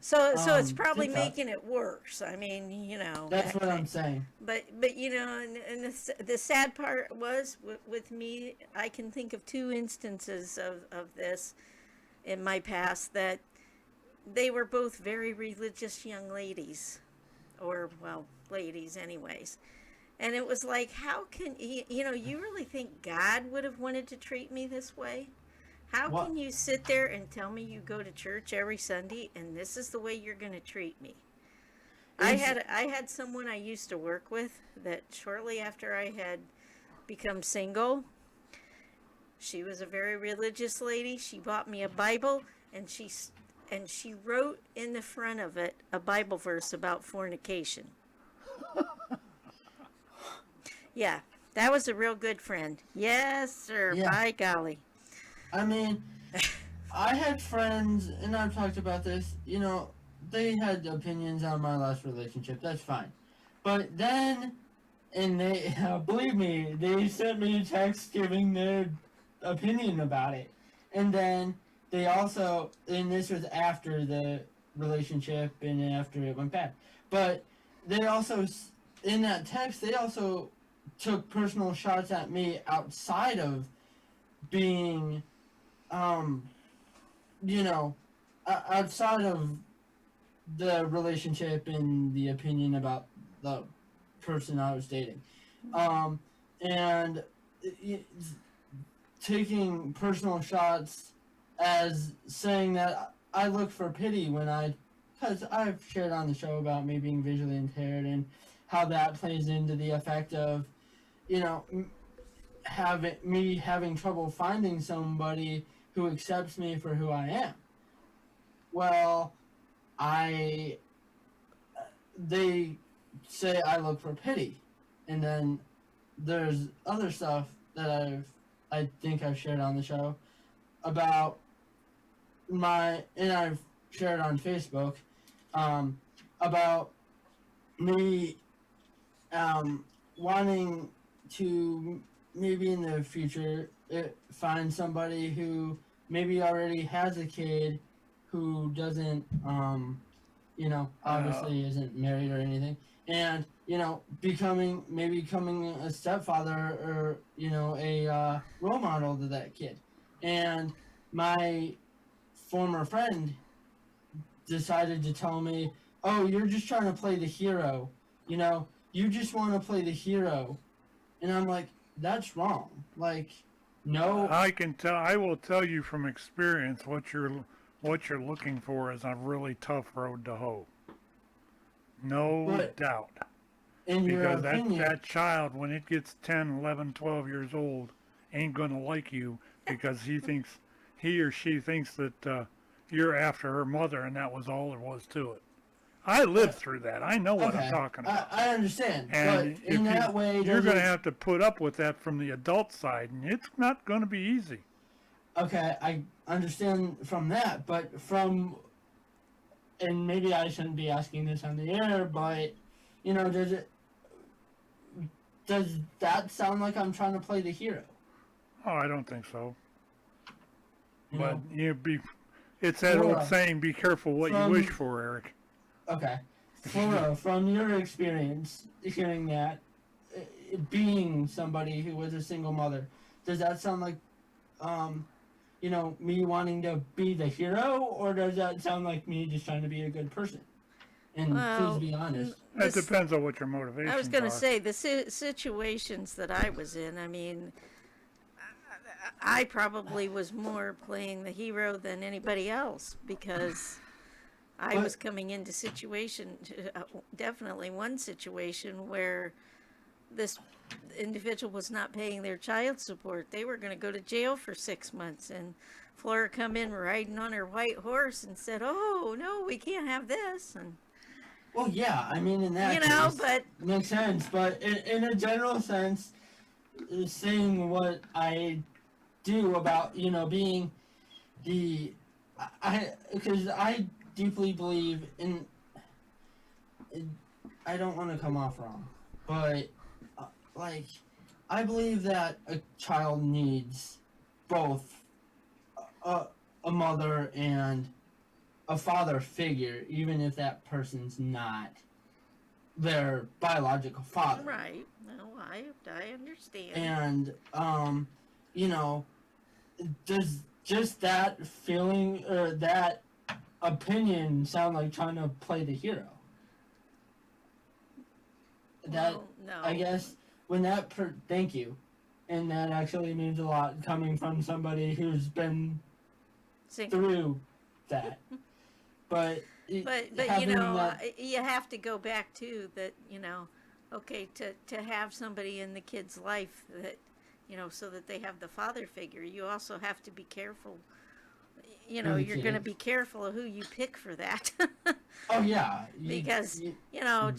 so it's probably TikTok. Making it worse. I mean, That's what I'm saying. But and the sad part was with me, I can think of 2 instances of this in my past that they were both very religious young ladies, or ladies anyways. And it was like, how can you really think God would have wanted to treat me this way? How can you sit there and tell me you go to church every Sunday and this is the way you're going to treat me? I had someone I used to work with that shortly after I had become single, she was a very religious lady. She bought me a Bible, and she wrote in the front of it a Bible verse about fornication. Yeah, That was a real good friend. Yes, sir. Yeah. By golly. I mean, I had friends, and I've talked about this, you know, they had opinions on my last relationship. That's fine. But then, and they, believe me, they sent me a text giving their opinion about it. And then they also, and this was after the relationship and after it went bad. But they also, in that text, they also took personal shots at me outside of being, you know, outside of the relationship and the opinion about the person I was dating. And taking personal shots as saying that I look for pity when because I've shared on the show about me being visually impaired and how that plays into the effect of, you know, having trouble finding somebody who accepts me for who I am. Well, they say I look for pity, and then there's other stuff that I think I've shared on the show about and I've shared on Facebook, about me, wanting to maybe in the future find somebody who maybe already has a kid who doesn't, you know, obviously isn't married or anything, and, you know, becoming a stepfather or, you know, a role model to that kid. And my former friend decided to tell me, oh, you're just trying to play the hero, you know, you just want to play the hero. And I'm like, that's wrong. Like, no. I will tell you from experience what you're looking for is a really tough road to hoe. No doubt. In your opinion, that child, when it gets 10, 11, 12 years old, ain't going to like you because he or she thinks that you're after her mother, and that was all there was to it. I lived through that. I know what I'm talking about. I understand. And but in that way, you're going to have to put up with that from the adult side, and it's not going to be easy. Okay, I understand from that, but and maybe I shouldn't be asking this on the air, but, you know, does that sound like I'm trying to play the hero? Oh, I don't think so. You But it's that old saying, be careful what you wish for, Eric. Okay. Flora, from your experience hearing that, being somebody who was a single mother, does that sound like, you know, me wanting to be the hero, or does that sound like me just trying to be a good person? And please be honest. That depends on what your motivations are. I was going to say, the situations that I was in, I mean, I probably was more playing the hero than anybody else because I was coming into definitely one situation where this individual was not paying their child support. They were going to go to jail for 6 months, and Flora come in riding on her white horse and said, "Oh no, we can't have this." And well, yeah, I mean, in that case, but makes sense. But in a general sense, saying what I do about, you know, being because I deeply believe in. I don't want to come off wrong, but like, I believe that a child needs both a mother and a father figure, even if that person's not their biological father. Right. No, I understand. And you know, does just that feeling or that opinion sound like trying to play the hero? Well, no. I guess when thank you, and that actually means a lot coming from somebody who's been through that. But you know, you have to go back to that, you know, okay, to have somebody in the kid's life that, you know, so that they have the father figure, you also have to be careful you know, Really you're going to kidding. be careful of who you pick for that. Oh yeah. Because you know,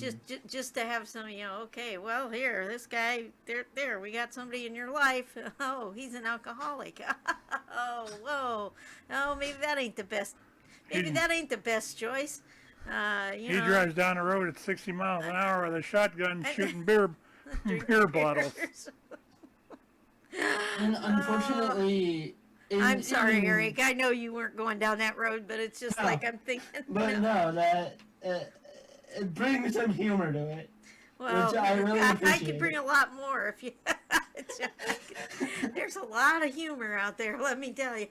just to have some, you know, okay, well, here, this guy, there, we got somebody in your life. Oh, he's an alcoholic. Oh, whoa. Oh, maybe that ain't the best. Maybe that ain't the best choice. You He know, drives down the road at 60 miles an hour with a shotgun shooting beer bottles. And unfortunately, I'm sorry, Eric. I know you weren't going down that road, but it's just No. like I'm thinking. But no, that it brings some humor to it, Well, which I really I appreciate. could bring a lot more if you. There's a lot of humor out there, let me tell you.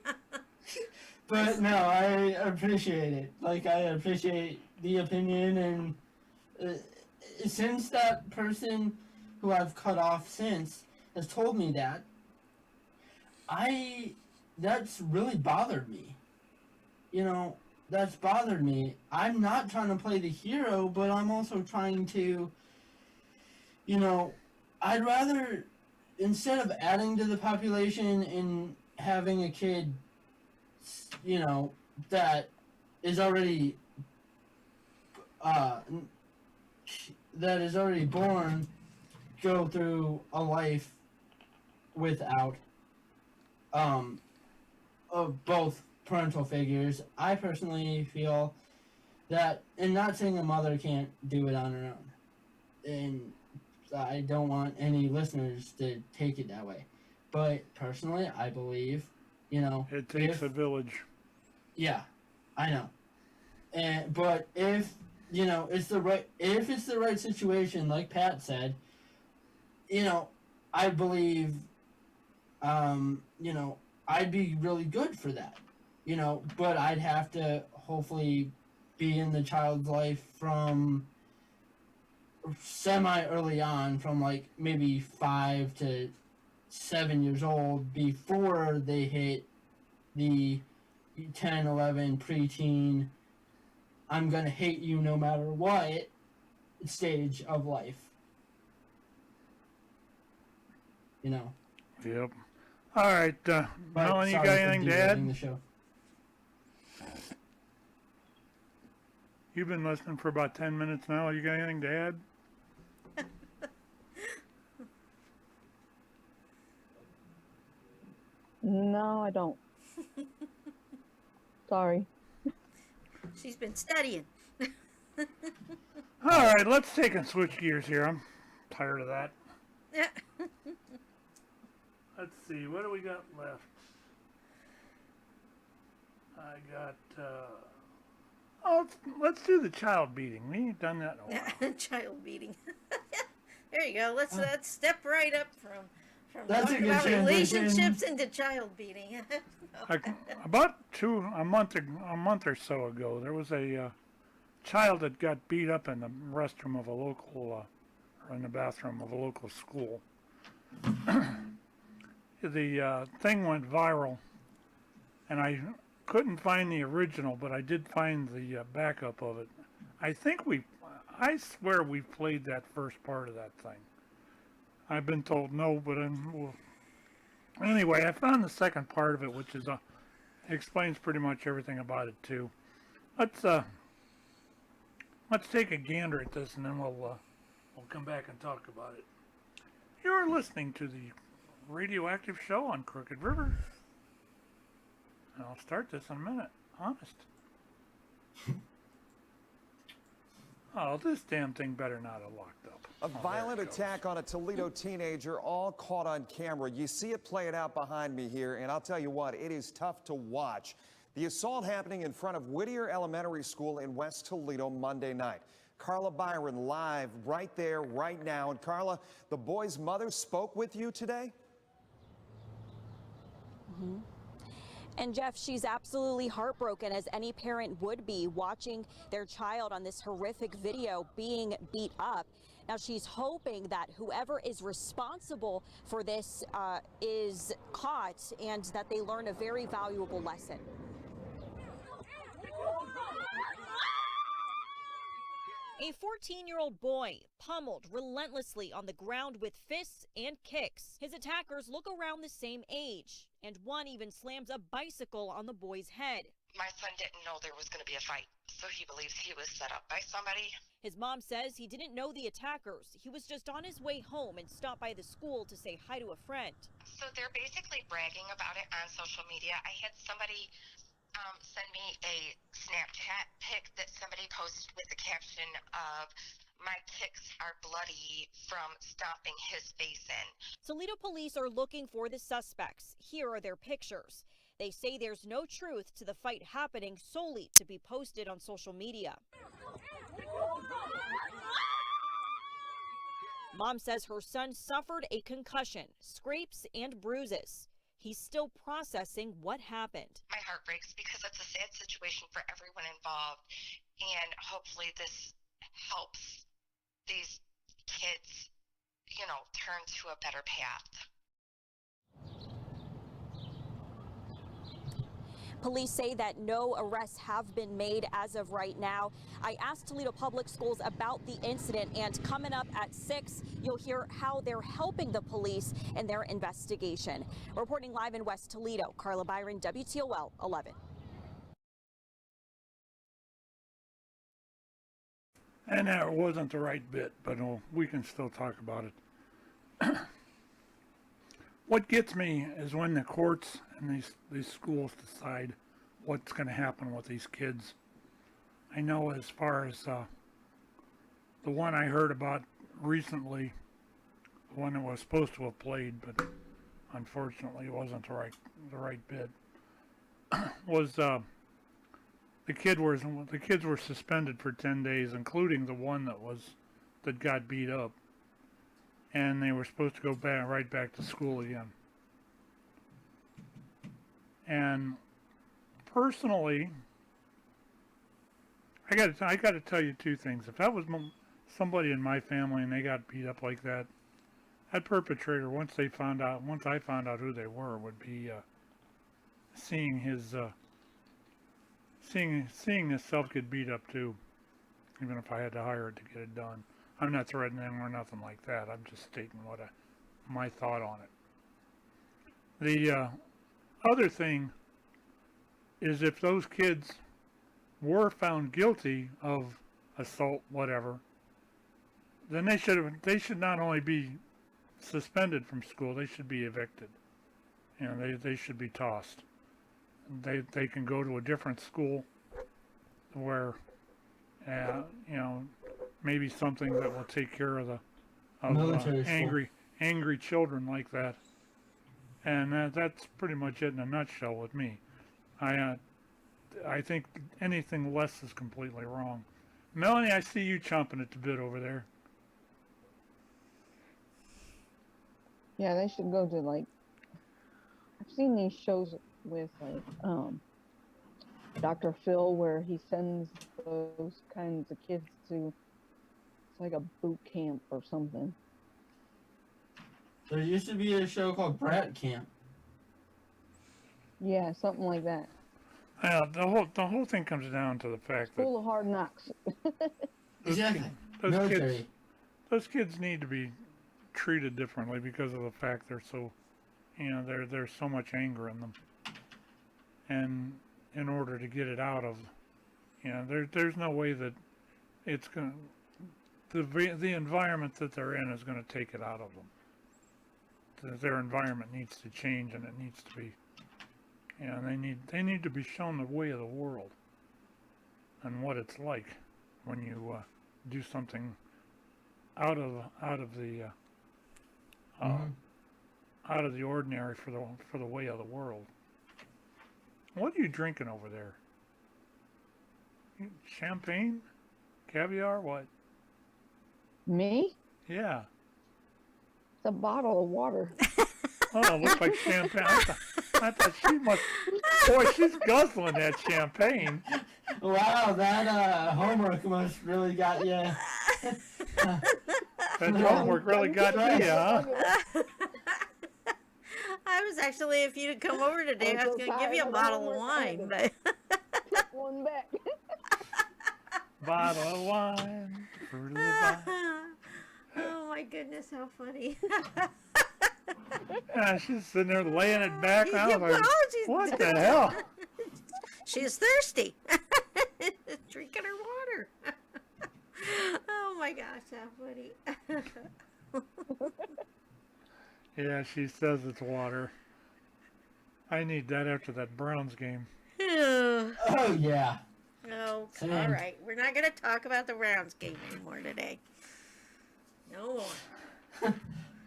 But no, I appreciate it. Like, I appreciate the opinion, and since that person who I've cut off since has told me that, that's really bothered me. You know, that's bothered me. I'm not trying to play the hero, but I'm also trying to, you know, I'd rather, instead of adding to the population and having a kid, you know, that is already born, go through a life without of both parental figures. I personally feel that, and not saying a mother can't do it on her own, and I don't want any listeners to take it that way, but personally I believe, you know, It takes a village. yeah, I know. But if, you know, it's the right situation, like Pat said, you know, I believe, you know, I'd be really good for that, you know, but I'd have to hopefully be in the child's life from semi early on, from like maybe 5 to 7 years old, before they hit the 10, 11, preteen, I'm gonna hate you no matter what stage of life. You know. Yep. All right, But Melanie, you sorry got for anything to derailing add? the show. You've been listening for about 10 minutes now. You got anything to add? No, I don't. Sorry. She's been studying. All right, let's take and switch gears here. I'm tired of that. Let's see, what do we got left? I got, let's do the child beating. We ain't done that in a while. Child beating. There you go. Let's step right up from That's a talking good about transition. relationships into child beating. About a month or so ago, there was a child that got beat up in the restroom of a local, or in the bathroom of a local school. The thing went viral, and I couldn't find the original, but I did find the backup of it. I swear we played that first part of that thing. I've been told no, but anyway, I found the second part of it, which is explains pretty much everything about it too. Let's take a gander at this, and then we'll come back and talk about it. You're listening to the Radioactive Show on Crooked River. And I'll start this in a minute. Honest. Oh, this damn thing better not have locked up. A violent attack on a Toledo teenager, all caught on camera. You see it playing out behind me here, and I'll tell you what, it is tough to watch. The assault happening in front of Whittier Elementary School in West Toledo Monday night. Carla Byron live right there, right now. And Carla, the boy's mother spoke with you today? Mm-hmm. And Jeff, she's absolutely heartbroken, as any parent would be, watching their child on this horrific video being beat up. Now, she's hoping that whoever is responsible for this is caught, and that they learn a very valuable lesson. A 14-year-old boy pummeled relentlessly on the ground with fists and kicks. His attackers look around the same age, and one even slams a bicycle on the boy's head. My son didn't know there was going to be a fight, so he believes he was set up by somebody. His mom says he didn't know the attackers. He was just on his way home and stopped by the school to say hi to a friend. So they're basically bragging about it on social media. I had somebody send me a Snapchat pic that somebody posted with the caption of, "My kicks are bloody from stomping his face in." Toledo police are looking for the suspects. Here are their pictures. They say there's no truth to the fight happening solely to be posted on social media. Mom says her son suffered a concussion, scrapes, and bruises. He's still processing what happened. My heart breaks because it's a sad situation for everyone involved, and hopefully this helps these kids, turn to a better path. Police say that no arrests have been made as of right now. I asked Toledo Public Schools about the incident, and coming up at 6, you'll hear how they're helping the police in their investigation. Reporting live in West Toledo, Carla Byron, WTOL 11. And that wasn't the right bit, but we can still talk about it. What gets me is when the courts and these schools decide what's going to happen with these kids. I know as far as the one I heard about recently, the one that was supposed to have played, but unfortunately it wasn't the right bit, was the kids were suspended for 10 days, including the one that got beat up. And they were supposed to go right back to school again. And personally, I got to tell you two things. If that was somebody in my family and they got beat up like that, that perpetrator, once I found out who they were, would be seeing himself get beat up too, even if I had to hire it to get it done. I'm not threatening him or nothing like that. I'm just stating my thought on it. The other thing is, if those kids were found guilty of assault, whatever, then they should not only be suspended from school, they should be evicted. They should be tossed. They can go to a different school where maybe something that will take care of angry children like that. And that's pretty much it in a nutshell with me. I think anything less is completely wrong. Melanie, I see you chomping at the bit over there. Yeah, they should go to I've seen these shows with Dr. Phil where he sends those kinds of kids to, it's like a boot camp or something. There used to be a show called Brat Camp. Yeah, something like that. The whole thing comes down to the fact that School of Hard Knocks. Exactly. Those kids need to be treated differently because of the fact they're so, there's so much anger in them. And in order to get it out of, there's no way that it's going to, the environment that they're in is going to take it out of them. Their environment needs to change, and it needs to be, they need to be shown the way of the world and what it's like when you do something out of the ordinary for the way of the world. What are you drinking over there? Champagne? Caviar? What? Me? Yeah. It's a bottle of water. Oh, it looks like champagne. I thought she must. Boy, she's guzzling that champagne. Wow, that homework must really got you. That homework really got me, huh? I was actually, if you'd come over today, I was going to give you a bottle of wine, but one back. Bottle of wine. fruit of the vine. Oh my goodness, how funny. Yeah, she's sitting there laying it back now. Yeah, Like, well, she's- what the hell? She's thirsty. Drinking her water. Oh my gosh, how funny. Yeah, she says it's water. I need that after that Browns game. Oh, yeah. No, Same. all right. We're not going to talk about the Browns game anymore today. No more.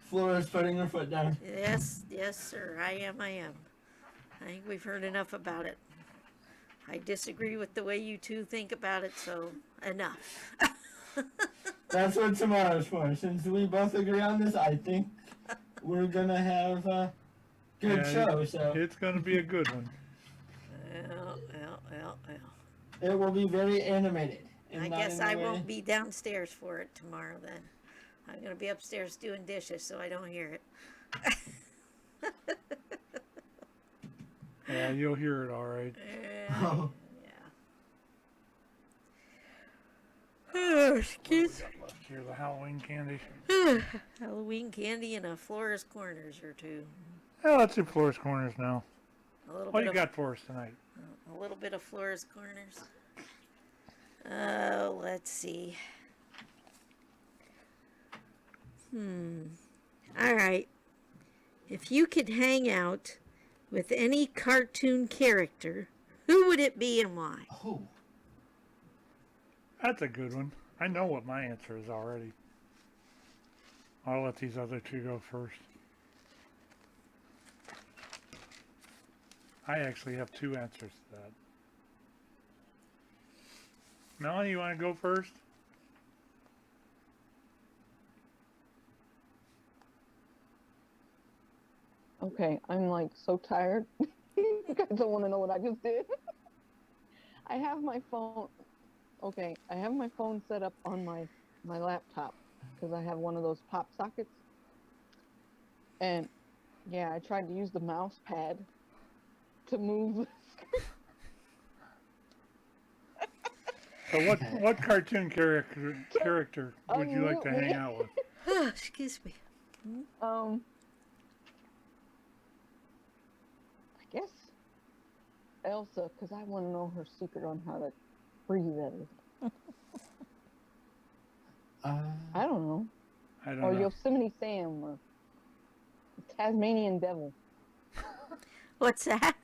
Flora's putting her foot down. Yes, sir. I am. I think we've heard enough about it. I disagree with the way you two think about it, so enough. That's what tomorrow's for. Since we both agree on this, I think we're going to have a good show. So It's going to be a good one. Well. It will be very animated. I guess I won't be downstairs for it tomorrow then. I'm going to be upstairs doing dishes so I don't hear it. Yeah, you'll hear it all right. Yeah. Oh, excuse me. Hear the Halloween candy. Halloween candy and a Flora's Corners or two. Oh, let's do Flora's Corners now. A little What bit you of, got for us tonight? A little bit of Flora's Corners. Let's see. All right. If you could hang out with any cartoon character, who would it be and why? Oh. That's a good one. I know what my answer is already. I'll let these other two go first. I actually have two answers to that. Melanie, you want to go first? Okay, I'm like so tired. You guys don't want to know what I just did. I have my phone. Okay, I have my phone set up on my laptop because I have one of those pop sockets. And yeah, I tried to use the mouse pad to move. So what cartoon character would you like to hang out with? Excuse me. I guess Elsa, because I want to know her secret on how to breathe at it. I don't know. I don't Or know. Yosemite Sam or Tasmanian Devil. What's that?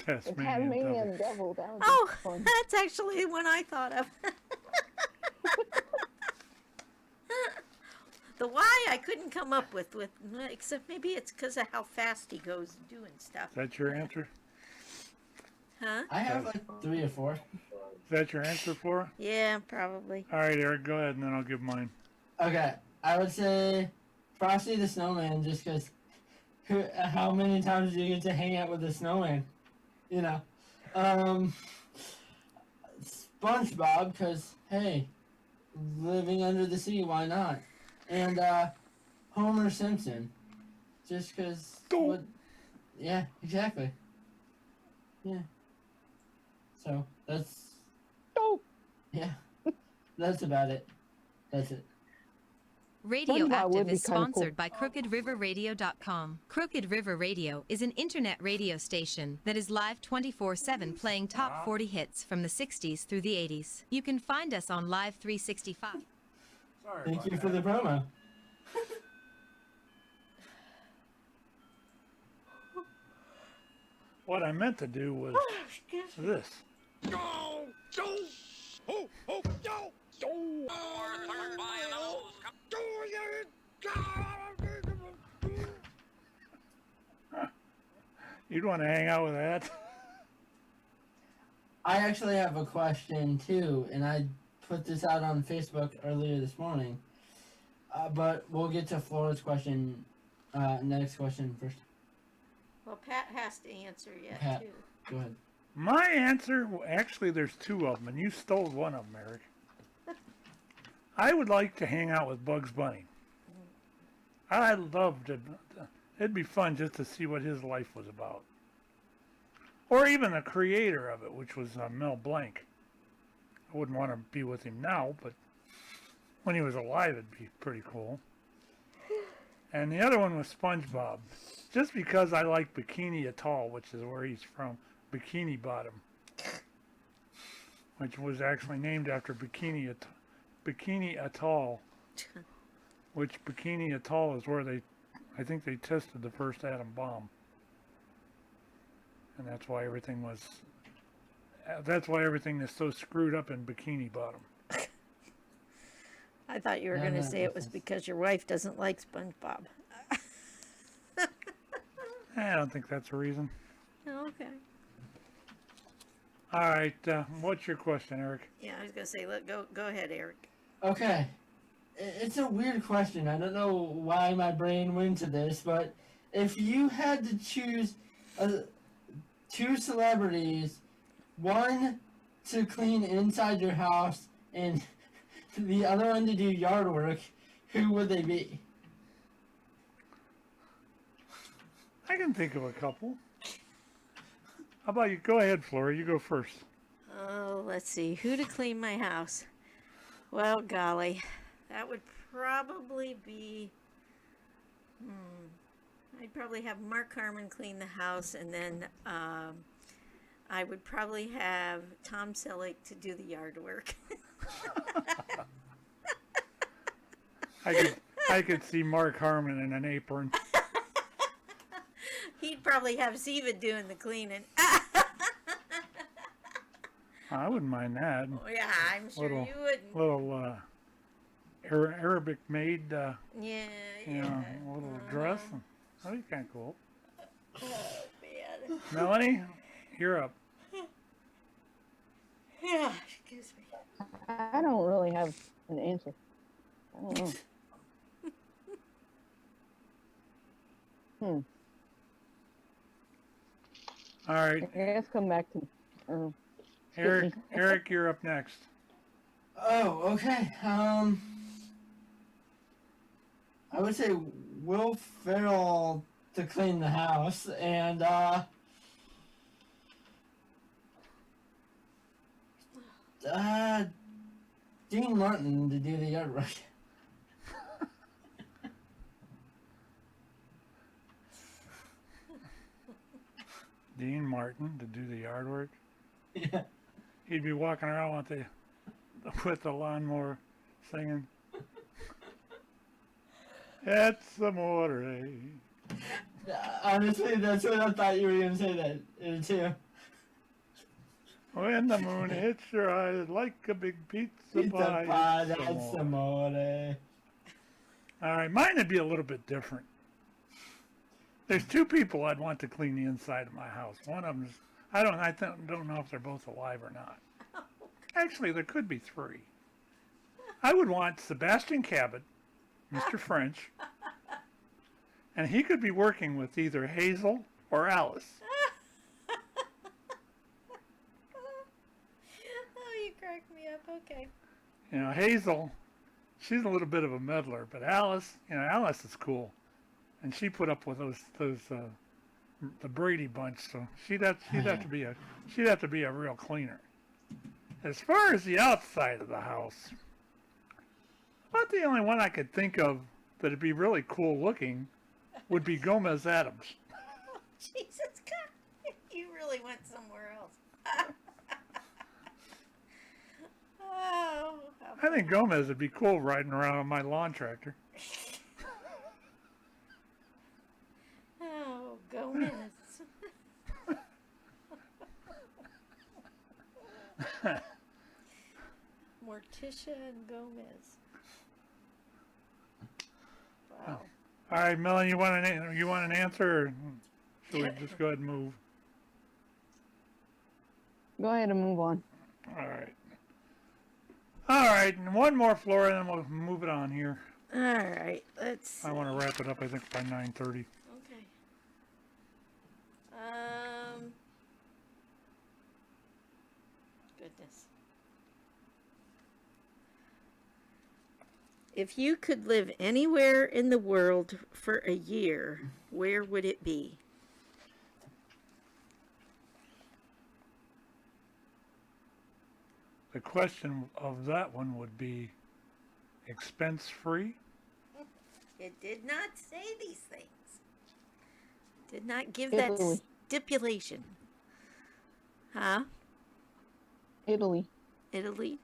The Tasmanian Devil. That would be Oh, fun. that's actually the one I thought of. The why I couldn't come up with except maybe it's because of how fast he goes doing stuff. Is that your answer? Huh? I have like 3 or 4. Is that your answer, Flora? Yeah, probably. All right, Eric, go ahead, and then I'll give mine. Okay, I would say Frosty the Snowman, just because how many times do you get to hang out with a snowman? You know. SpongeBob, because, hey, living under the sea, why not? And Homer Simpson, just because... Yeah, exactly. Yeah. So, that's... Yeah. That's about it. That's it. Radio SpongeBob would Active be is kinda cool. sponsored by CrookedRiverRadio.com. Crooked River Radio is an internet radio station that is live 24/7 playing top 40 hits from the 60s through the 80s. You can find us on Live 365. Thank you for the promo. What I meant to do was this. You'd want to hang out with that? I actually have a question too, and I put this out on Facebook earlier this morning. But we'll get to Flora's question, next question first. Well, Pat has to answer yet, Pat, too. go ahead. My answer, actually, there's two of them, and you stole one of them, Eric. I would like to hang out with Bugs Bunny. I'd love to. It'd be fun just to see what his life was about. Or even the creator of it, which was Mel Blanc. I wouldn't want to be with him now, but when he was alive, it'd be pretty cool. And the other one was SpongeBob, just because I like Bikini Atoll, which is where he's from, Bikini Bottom, which was actually named after Bikini Atoll, which Bikini Atoll is where I think they tested the first atom bomb. And that's why everything is so screwed up in Bikini Bottom. I thought you were going to say it was because your wife doesn't like SpongeBob. I don't think that's a reason. Okay. All right, what's your question, Eric? Yeah, I was going to say, go ahead, Eric. Okay. It's a weird question. I don't know why my brain went to this, but if you had to choose two celebrities, one to clean inside your house and the other one to do yard work, who would they be? I can think of a couple. How about you? Go ahead, Flora. You go first. Oh, let's see. Who to clean my house? Well, golly. That would probably be... I'd probably have Mark Harmon clean the house, and then I would probably have Tom Selleck to do the yard work. I could see Mark Harmon in an apron. He'd probably have Siva doing the cleaning. I wouldn't mind that. Oh, yeah, I'm sure you wouldn't. Little Arabic maid, yeah. little dress. That'd be kind of cool. Oh, man. Melanie, you're up. Yeah, excuse me. I don't really have an answer. I don't know. All right. I guess come back to me. Eric, you're up next. Oh, okay. I would say Will Ferrell to clean the house, and Dean Martin to do the yard work. Dean Martin to do the yard work. Yeah. He'd be walking around with the lawnmower singing. It's amore. Honestly, that's what I thought you were going to say that too. When the moon hits your eyes like a big pizza pie. That's amore. All right, mine would be a little bit different. There's two people I'd want to clean the inside of my house. One of them's I don't know if they're both alive or not. Actually, there could be three. I would want Sebastian Cabot, Mr. French, and he could be working with either Hazel or Alice. Oh, you cracked me up. Okay. You know, Hazel, she's a little bit of a meddler, but Alice, Alice is cool, and she put up with the Brady Bunch, so she'd have to be a real cleaner. As far as the outside of the house, about the only one I could think of that'd be really cool looking would be Gomez Adams. Jesus God, you really went somewhere else. Oh, I think Gomez would be cool riding around on my lawn tractor. Oh, Gomez. Morticia and Gomez. Wow. All right, Melanie, you want an answer, or should we just go ahead and move? Go ahead and move on. All right. All right, and one more, Flora, and then we'll move it on here. All right, let's see. I want to wrap it up, I think, by 9:30. Okay. Goodness. If you could live anywhere in the world for a year, where would it be? The question of that one would be, expense free? It did not say these things. Did not give Italy. that stipulation. Huh? Italy. Italy?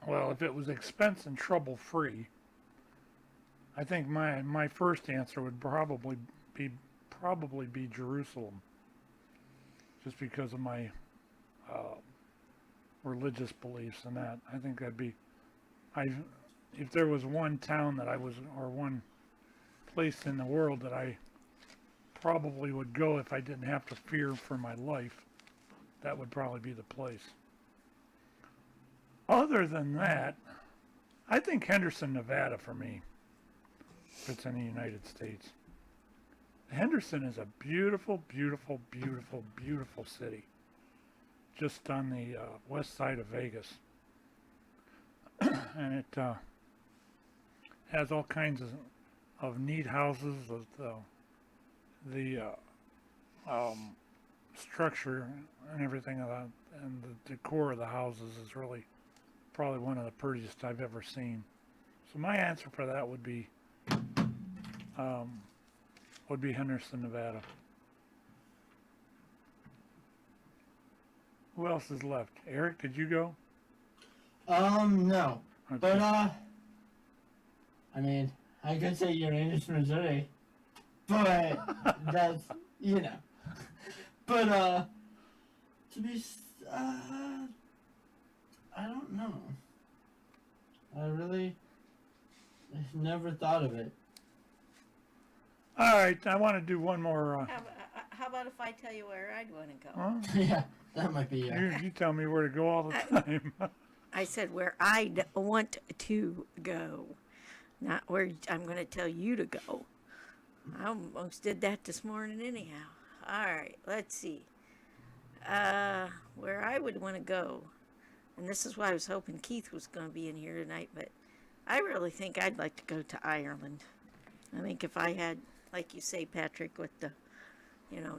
Well, if it was expense and trouble free, I think my first answer would probably be Jerusalem, just because of my religious beliefs and that. I think that'd be, if there was one town that or one place in the world that I probably would go if I didn't have to fear for my life, that would probably be the place. Other than that, I think Henderson, Nevada for me, if it's in the United States. Henderson is a beautiful, beautiful, beautiful, beautiful city, just on the west side of Vegas. And it has all kinds of neat houses. The structure and everything of that, and the decor of the houses is really probably one of the prettiest I've ever seen. So my answer for that would be Henderson, Nevada. Who else is left? Eric, did you go? No. Okay. But, I mean, I could say Uranus, Missouri. But, that's, you know. But, to be, I don't know. I really never thought of it. All right, I want to do one more. How about if I tell you where I'd want to go? Huh? Yeah, that might be. You tell me where to go all the time. I said where I'd want to go, not where I'm going to tell you to go. I almost did that this morning anyhow. All right, let's see. Where I would want to go, and this is why I was hoping Keith was going to be in here tonight, but I really think I'd like to go to Ireland. I think if I had, like you say, Patrick, with the,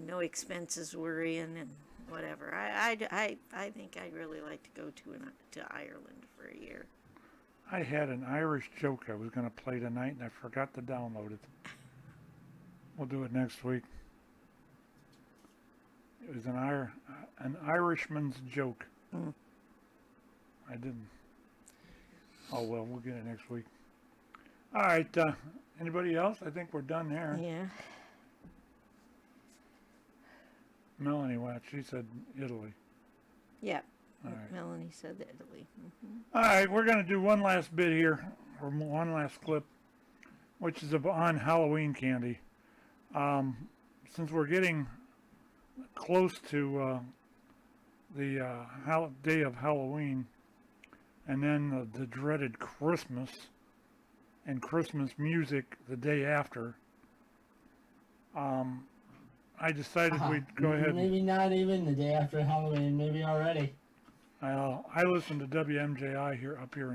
no expenses worrying and whatever, I think I'd really like to go to Ireland for a year. I had an Irish joke I was going to play tonight, and I forgot to download it. We'll do it next week. It was an Irishman's joke. Mm. I didn't. Oh, well, we'll get it next week. All right. Anybody else? I think we're done there. Yeah. Melanie what? She said Italy. Yeah. All right. Melanie said Italy. Mm-hmm. All right, we're going to do one last bit here, or one last clip, which is on Halloween candy. Since we're getting close to the day of Halloween, and then the dreaded Christmas, and Christmas music the day after, I decided we'd go ahead. Maybe not even the day after Halloween, maybe already. I listen to WMJI up here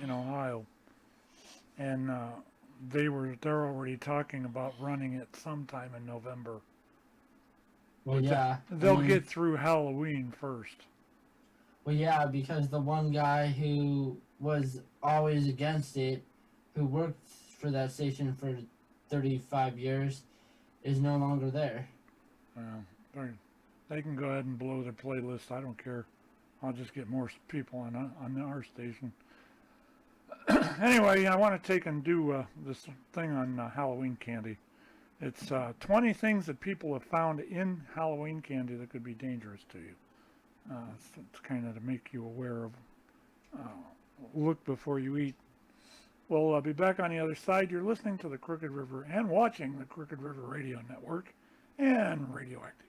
in Ohio, and they're already talking about running it sometime in November. Well, yeah. They'll get through Halloween first. Well, yeah, because the one guy who was always against it, who worked for that station for 35 years, is no longer there. They can go ahead and blow their playlist. I don't care. I'll just get more people on our station. Anyway, I want to take and do this thing on Halloween candy. It's 20 things that people have found in Halloween candy that could be dangerous to you. It's kind of to make you aware of, look before you eat. We'll be back on the other side. You're listening to the Crooked River and watching the Crooked River Radio Network and Radioactive.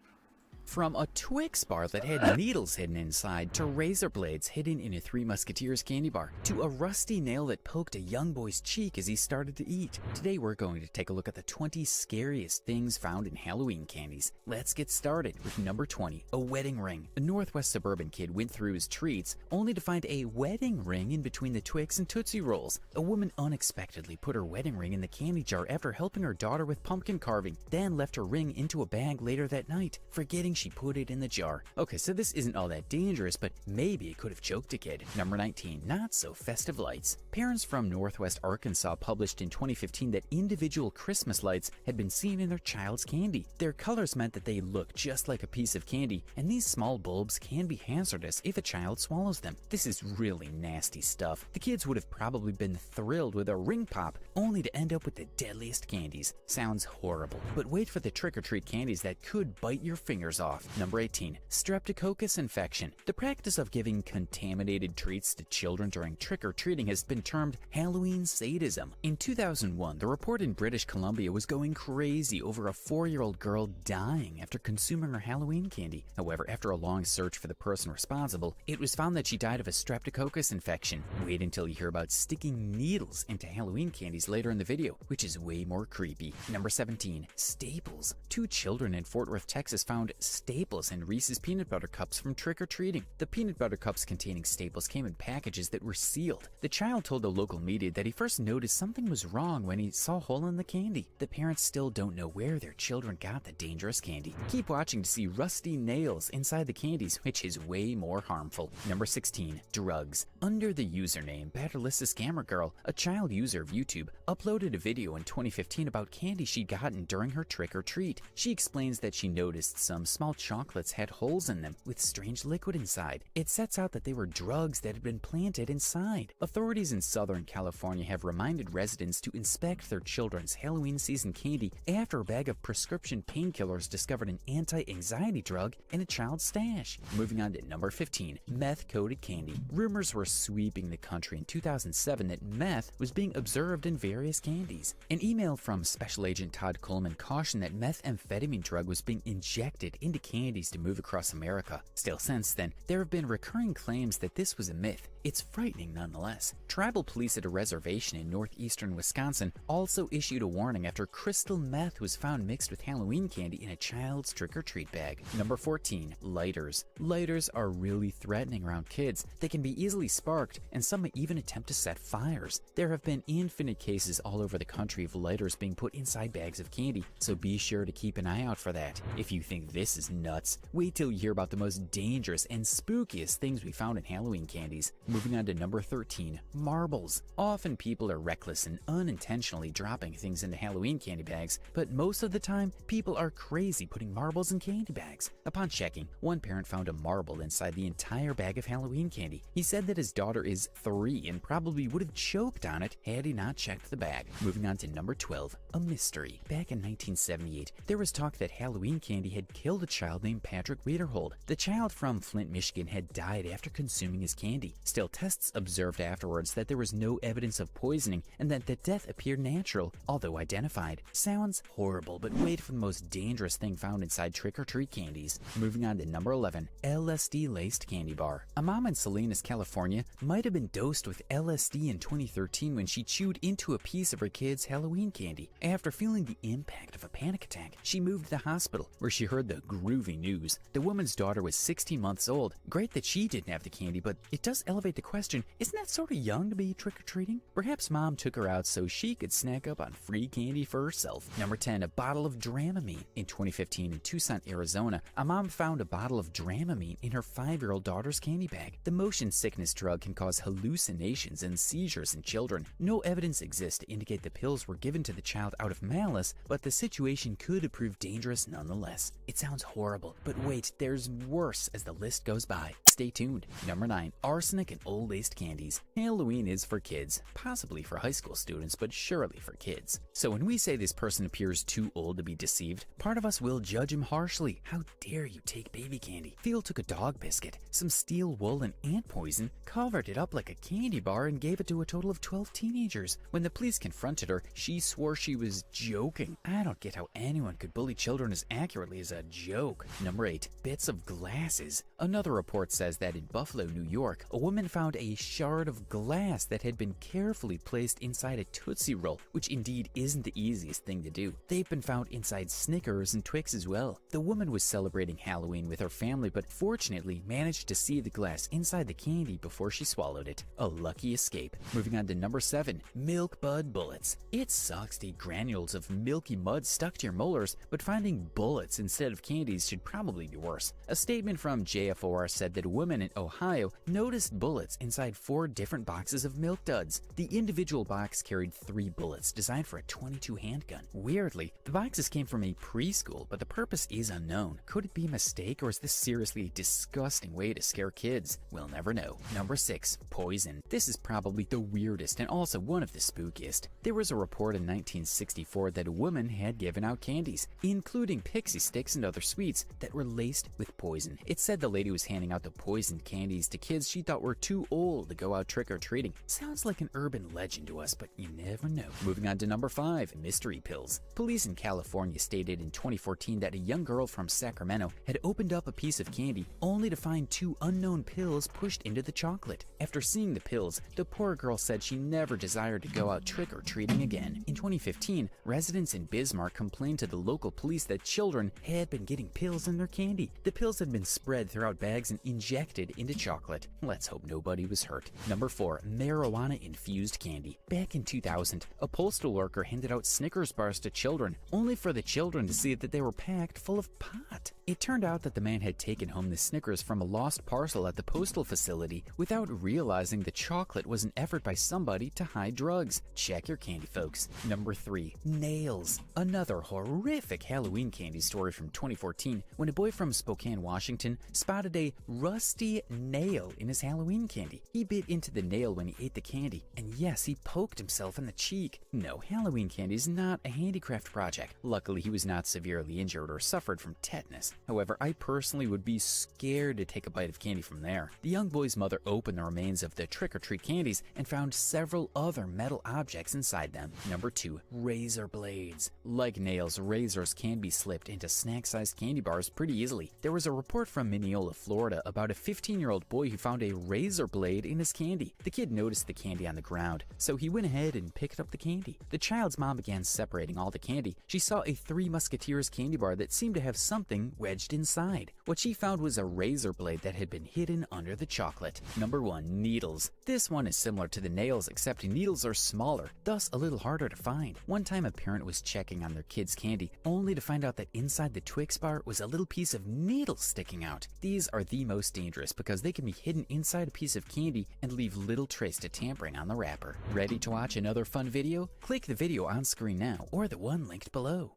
From a Twix bar that had needles hidden inside, to razor blades hidden in a Three Musketeers candy bar, to a rusty nail that poked a young boy's cheek as he started to eat. Today we're going to take a look at the 20 scariest things found in Halloween candies. Let's get started with number 20, a wedding ring. A Northwest suburban kid went through his treats only to find a wedding ring in between the Twix and Tootsie Rolls. A woman unexpectedly put her wedding ring in the candy jar after helping her daughter with pumpkin carving, then left her ring into a bag later that night, forgetting she put it in the jar. Okay, so this isn't all that dangerous, but maybe it could have choked a kid. Number 19, not so festive lights. Parents from Northwest Arkansas published in 2015 that individual Christmas lights had been seen in their child's candy. Their colors meant that they look just like a piece of candy, and these small bulbs can be hazardous if a child swallows them. This is really nasty stuff. The kids would have probably been thrilled with a ring pop, only to end up with the deadliest candies. Sounds horrible, but wait for the trick-or-treat candies that could bite your fingers off. Number 18, streptococcus infection. The practice of giving contaminated treats to children during trick-or-treating has been termed Halloween sadism. In 2001, the report in British Columbia was going crazy over a 4-year-old girl dying after consuming her Halloween candy. However, after a long search for the person responsible, it was found that she died of a streptococcus infection. Wait until you hear about sticking needles into Halloween candies later in the video, which is way more creepy. Number 17, Staples. 2 children in Fort Worth, Texas found Staples in Reese's peanut butter cups from trick-or-treating. The peanut butter cups containing Staples came in packages that were sealed. The child told the local media that he first noticed something was wrong when he saw a hole in the candy. The parents still don't know where their children got the dangerous candy. Keep watching to see rusty nails inside the candies, which is way more harmful. Number 16, drugs. Under the username Batterlissa Scammer Girl, a child user of YouTube uploaded a video in 2015 about candy she'd gotten during her trick-or-treat. She explains that she noticed some small chocolates had holes in them with strange liquid inside. It sets out that they were drugs that had been planted inside. Authorities in Southern California have reminded residents to inspect their children's Halloween season candy after a bag of prescription painkillers discovered an anti-anxiety drug in a child's stash. Moving on to number 15, meth-coated candy. Rumors were sweeping the country in 2007 that meth was being observed in various candies. An email from Special Agent Todd Coleman cautioned that methamphetamine drug was being injected into candies to move across America. Still, since then, there have been recurring claims that this was a myth. It's frightening nonetheless. Tribal police at a reservation in northeastern Wisconsin also issued a warning after crystal meth was found mixed with Halloween candy in a child's trick-or-treat bag. Number 14, lighters. Lighters are really threatening around kids. They can be easily sparked, and some may even attempt to set fires. There have been infinite cases all over the country of lighters being put inside bags of candy, so be sure to keep an eye out for that. If you think this is nuts, wait till you hear about the most dangerous and spookiest things we found in Halloween candies. Moving on to number 13, marbles. Often people are reckless and unintentionally dropping things into Halloween candy bags, but most of the time, people are crazy putting marbles in candy bags. Upon checking, one parent found a marble inside the entire bag of Halloween candy. He said that his daughter is 3 and probably would have choked on it had he not checked the bag. Moving on to number 12, a mystery. Back in 1978, there was talk that Halloween candy had killed a child named Patrick Wiederhold. The child from Flint, Michigan had died after consuming his candy. Still, tests observed afterwards that there was no evidence of poisoning and that the death appeared natural, although identified. Sounds horrible, but wait for the most dangerous thing found inside trick-or-treat candies. Moving on to number 11, LSD-laced candy bar. A mom in Salinas, California might have been dosed with LSD in 2013 when she chewed into a piece of her kid's Halloween candy. After feeling the impact of a panic attack, she moved to the hospital, where she heard the groovy news. The woman's daughter was 16 months old. Great that she didn't have the candy, but it does elevate the question, isn't that sort of young to be trick-or-treating? Perhaps mom took her out so she could snack up on free candy for herself. Number 10, a bottle of Dramamine. In 2015 in Tucson, Arizona, a mom found a bottle of Dramamine in her 5-year-old daughter's candy bag. The motion sickness drug can cause hallucinations and seizures in children. No evidence exists to indicate the pills were given to the child out of malice, but the situation could have proved dangerous nonetheless. It sounds horrible, but wait, there's worse as the list goes by. Stay tuned. Number 9, arsenic and old-laced candies. Halloween is for kids, possibly for high school students, but surely for kids. So when we say this person appears too old to be deceived, part of us will judge him harshly. How dare you take baby candy? Phil took a dog biscuit, some steel wool and ant poison, covered it up like a candy bar, and gave it to a total of 12 teenagers. When the police confronted her, she swore she was joking. I don't get how anyone could bully children as accurately as a joke. Number 8, bits of glasses. Another report says that in Buffalo, New York, a woman found a shard of glass that had been carefully placed inside a Tootsie Roll, which indeed isn't the easiest thing to do. They've been found inside Snickers and Twix as well. The woman was celebrating Halloween with her family, but fortunately managed to see the glass inside the candy before she swallowed it. A lucky escape. Moving on to number 7, milk bud bullets. It sucks to eat granules of milky mud stuck to your molars, but finding bullets instead of candy candies should probably be worse. A statement from JFOR said that a woman in Ohio noticed bullets inside 4 different boxes of Milk Duds. The individual box carried 3 bullets designed for a .22 handgun. Weirdly, the boxes came from a preschool, but the purpose is unknown. Could it be a mistake, or is this seriously a disgusting way to scare kids? We'll never know. Number 6. Poison. This is probably the weirdest and also one of the spookiest. There was a report in 1964 that a woman had given out candies, including pixie sticks and other sweets, that were laced with poison. It said the lady was handing out the poisoned candies to kids she thought were too old to go out trick-or-treating. Sounds like an urban legend to us, but you never know. Moving on to number 5. Mystery pills. Police in California stated in 2014 that a young girl from Sacramento had opened up a piece of candy only to find 2 unknown pills pushed into the chocolate. After seeing the pills, the poor girl said she never desired to go out trick-or-treating again. In 2015, residents in Bismarck complained to the local police that children had been getting pills in their candy. The pills had been spread throughout bags and injected into chocolate. Let's hope nobody was hurt. Number 4. Marijuana-infused candy. Back in 2000, a postal worker handed out Snickers bars to children, only for the children to see that they were packed full of pot. It turned out that the man had taken home the Snickers from a lost parcel at the postal facility without realizing the chocolate was an effort by somebody to hide drugs. Check your candy, folks. Number 3. Nails. Another horrific Halloween candy story from 2014 when a boy from Spokane, Washington spotted a rusty nail in his Halloween candy. He bit into the nail when he ate the candy, and yes, he poked himself in the cheek. No, Halloween candy is not a handicraft project. Luckily, he was not severely injured or suffered from tetanus. However, I personally would be scared to take a bite of candy from there. The young boy's mother opened the remains of the trick-or-treat candies and found several other metal objects inside them. Number 2. Razor blades. Like nails, razors can be slipped into snack-sized candy bars pretty easily. There was a report from Mineola, Florida about a 15-year-old boy who found a razor blade in his candy. The kid noticed the candy on the ground, so he went ahead and picked up the candy. The child's mom began separating all the candy. She saw a Three Musketeers candy bar that seemed to have something wedged inside. What she found was a razor blade that had been hidden under the chocolate. Number 1. Needles. This one is similar to the nails, except needles are smaller, thus a little harder to find. One time a parent was checking on their kid's candy, only to find out that inside the Twix bar was a little piece of needle sticking out. These are the most dangerous because they can be hidden inside a piece of candy and leave little trace to tampering on the wrapper. Ready to watch another fun video? Click the video on screen now or the one linked below.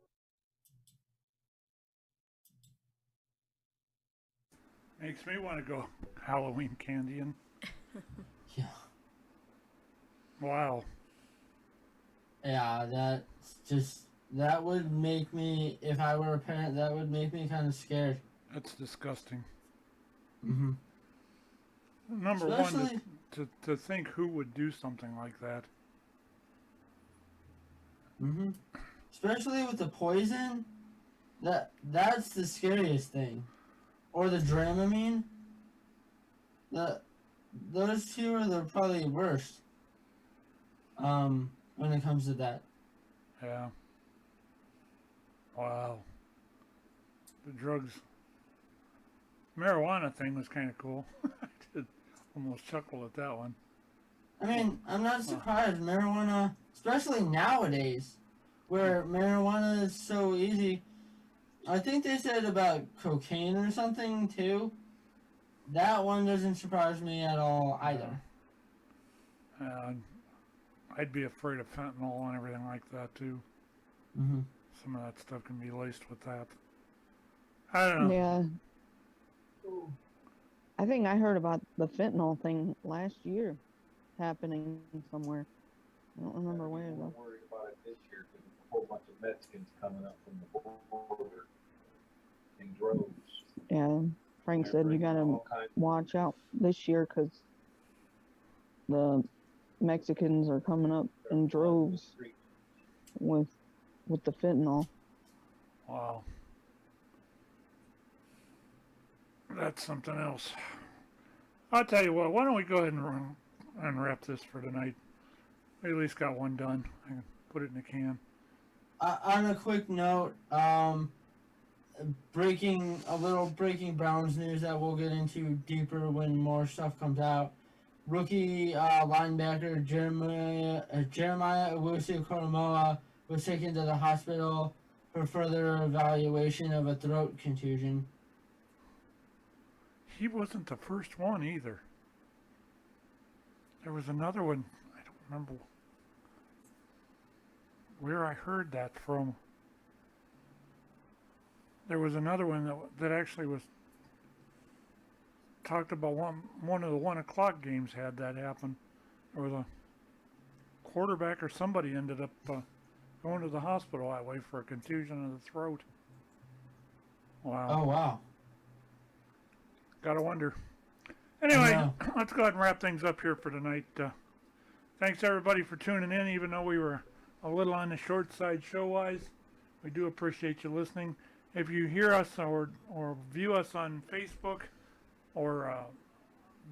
Makes me want to go Halloween candying. Yeah. Wow. Yeah, that would make me, if I were a parent, that would make me kind of scared. That's disgusting. Mm-hmm. Number one, to think who would do something like that. Mm-hmm. Especially with the poison, that's the scariest thing. Or the Dramamine. Those two are the probably worst. When it comes to that. Yeah. Wow. The drugs. Marijuana thing was kind of cool. I did almost chuckle at that one. I mean, I'm not surprised. Marijuana, especially nowadays, where marijuana is so easy. I think they said about cocaine or something too. That one doesn't surprise me at all either. I'd be afraid of fentanyl and everything like that too. Mm-hmm. Some of that stuff can be laced with that. I don't know. Yeah. I think I heard about the fentanyl thing last year happening somewhere. I don't remember where though. I'm worried about it this year because there's a whole bunch of Mexicans coming up from the border in droves. Yeah, Frank said you gotta watch out this year because the Mexicans are coming up in droves with the fentanyl. Wow. That's something else. I'll tell you what, why don't we go ahead and wrap this for tonight. We at least got one done. I can put it in the can. On a quick note, breaking Browns news that we'll get into deeper when more stuff comes out. Rookie linebacker Jeremiah Owusu-Koramoah was taken to the hospital for further evaluation of a throat contusion. He wasn't the first one either. There was another one. I don't remember where I heard that from. There was another one that actually was talked about. One of the 1 o'clock games had that happen. There was a quarterback or somebody ended up going to the hospital that way for a contusion of the throat. Wow. Oh, wow. Gotta wonder. Anyway, let's go ahead and wrap things up here for tonight. Thanks everybody for tuning in, even though we were a little on the short side show-wise. We do appreciate you listening. If you hear us or view us on Facebook or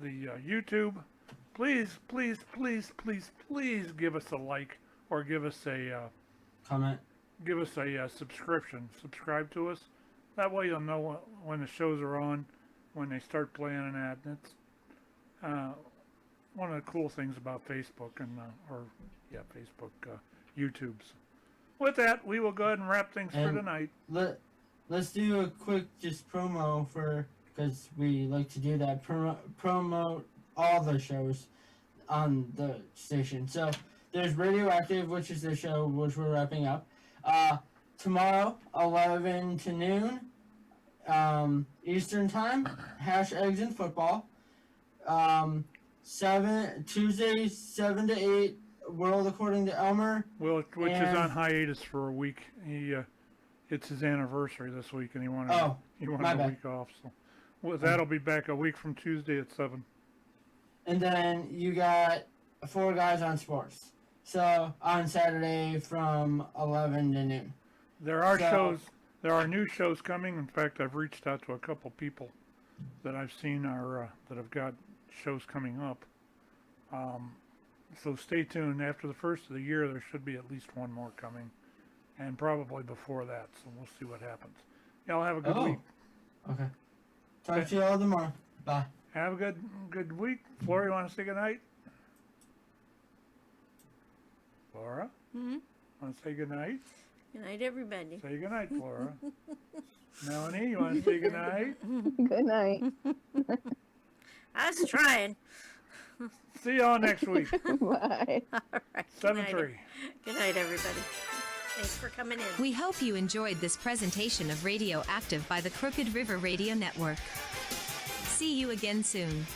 the YouTube, please give us a like or give us a comment. Give us a subscription. Subscribe to us. That way you'll know when the shows are on, when they start playing and that. That's one of the cool things about Facebook and YouTube's. With that, we will go ahead and wrap things for tonight. Let's do a quick just promo because we like to do that. Promote all the shows on the station. So there's Radioactive, which is the show which we're wrapping up. Tomorrow, 11 to noon, Eastern time, Hash Eggs and Football. Tuesday, 7 to 8, World According to Elmer. Which is on hiatus for a week. It's his anniversary this week, and he wanted a week off. So that'll be back a week from Tuesday at 7. And then you got 4 Guys on Sports. So on Saturday from 11 to noon. There are new shows coming. In fact, I've reached out to a couple people that I've seen that have got shows coming up. So stay tuned. After the first of the year, there should be at least one more coming, and probably before that. So we'll see what happens. Y'all have a good week. Okay. Talk to you all tomorrow. Bye. Have a good week. Flora, you want to say goodnight? Flora? Want to say goodnight? Good night, everybody. Say goodnight, Flora. Melanie, you want to say goodnight? Good night. I was trying. See y'all next week. Bye. All right. 7-3. Good night, everybody. Thanks for coming in. We hope you enjoyed this presentation of Radioactive by the Crooked River Radio Network. See you again soon.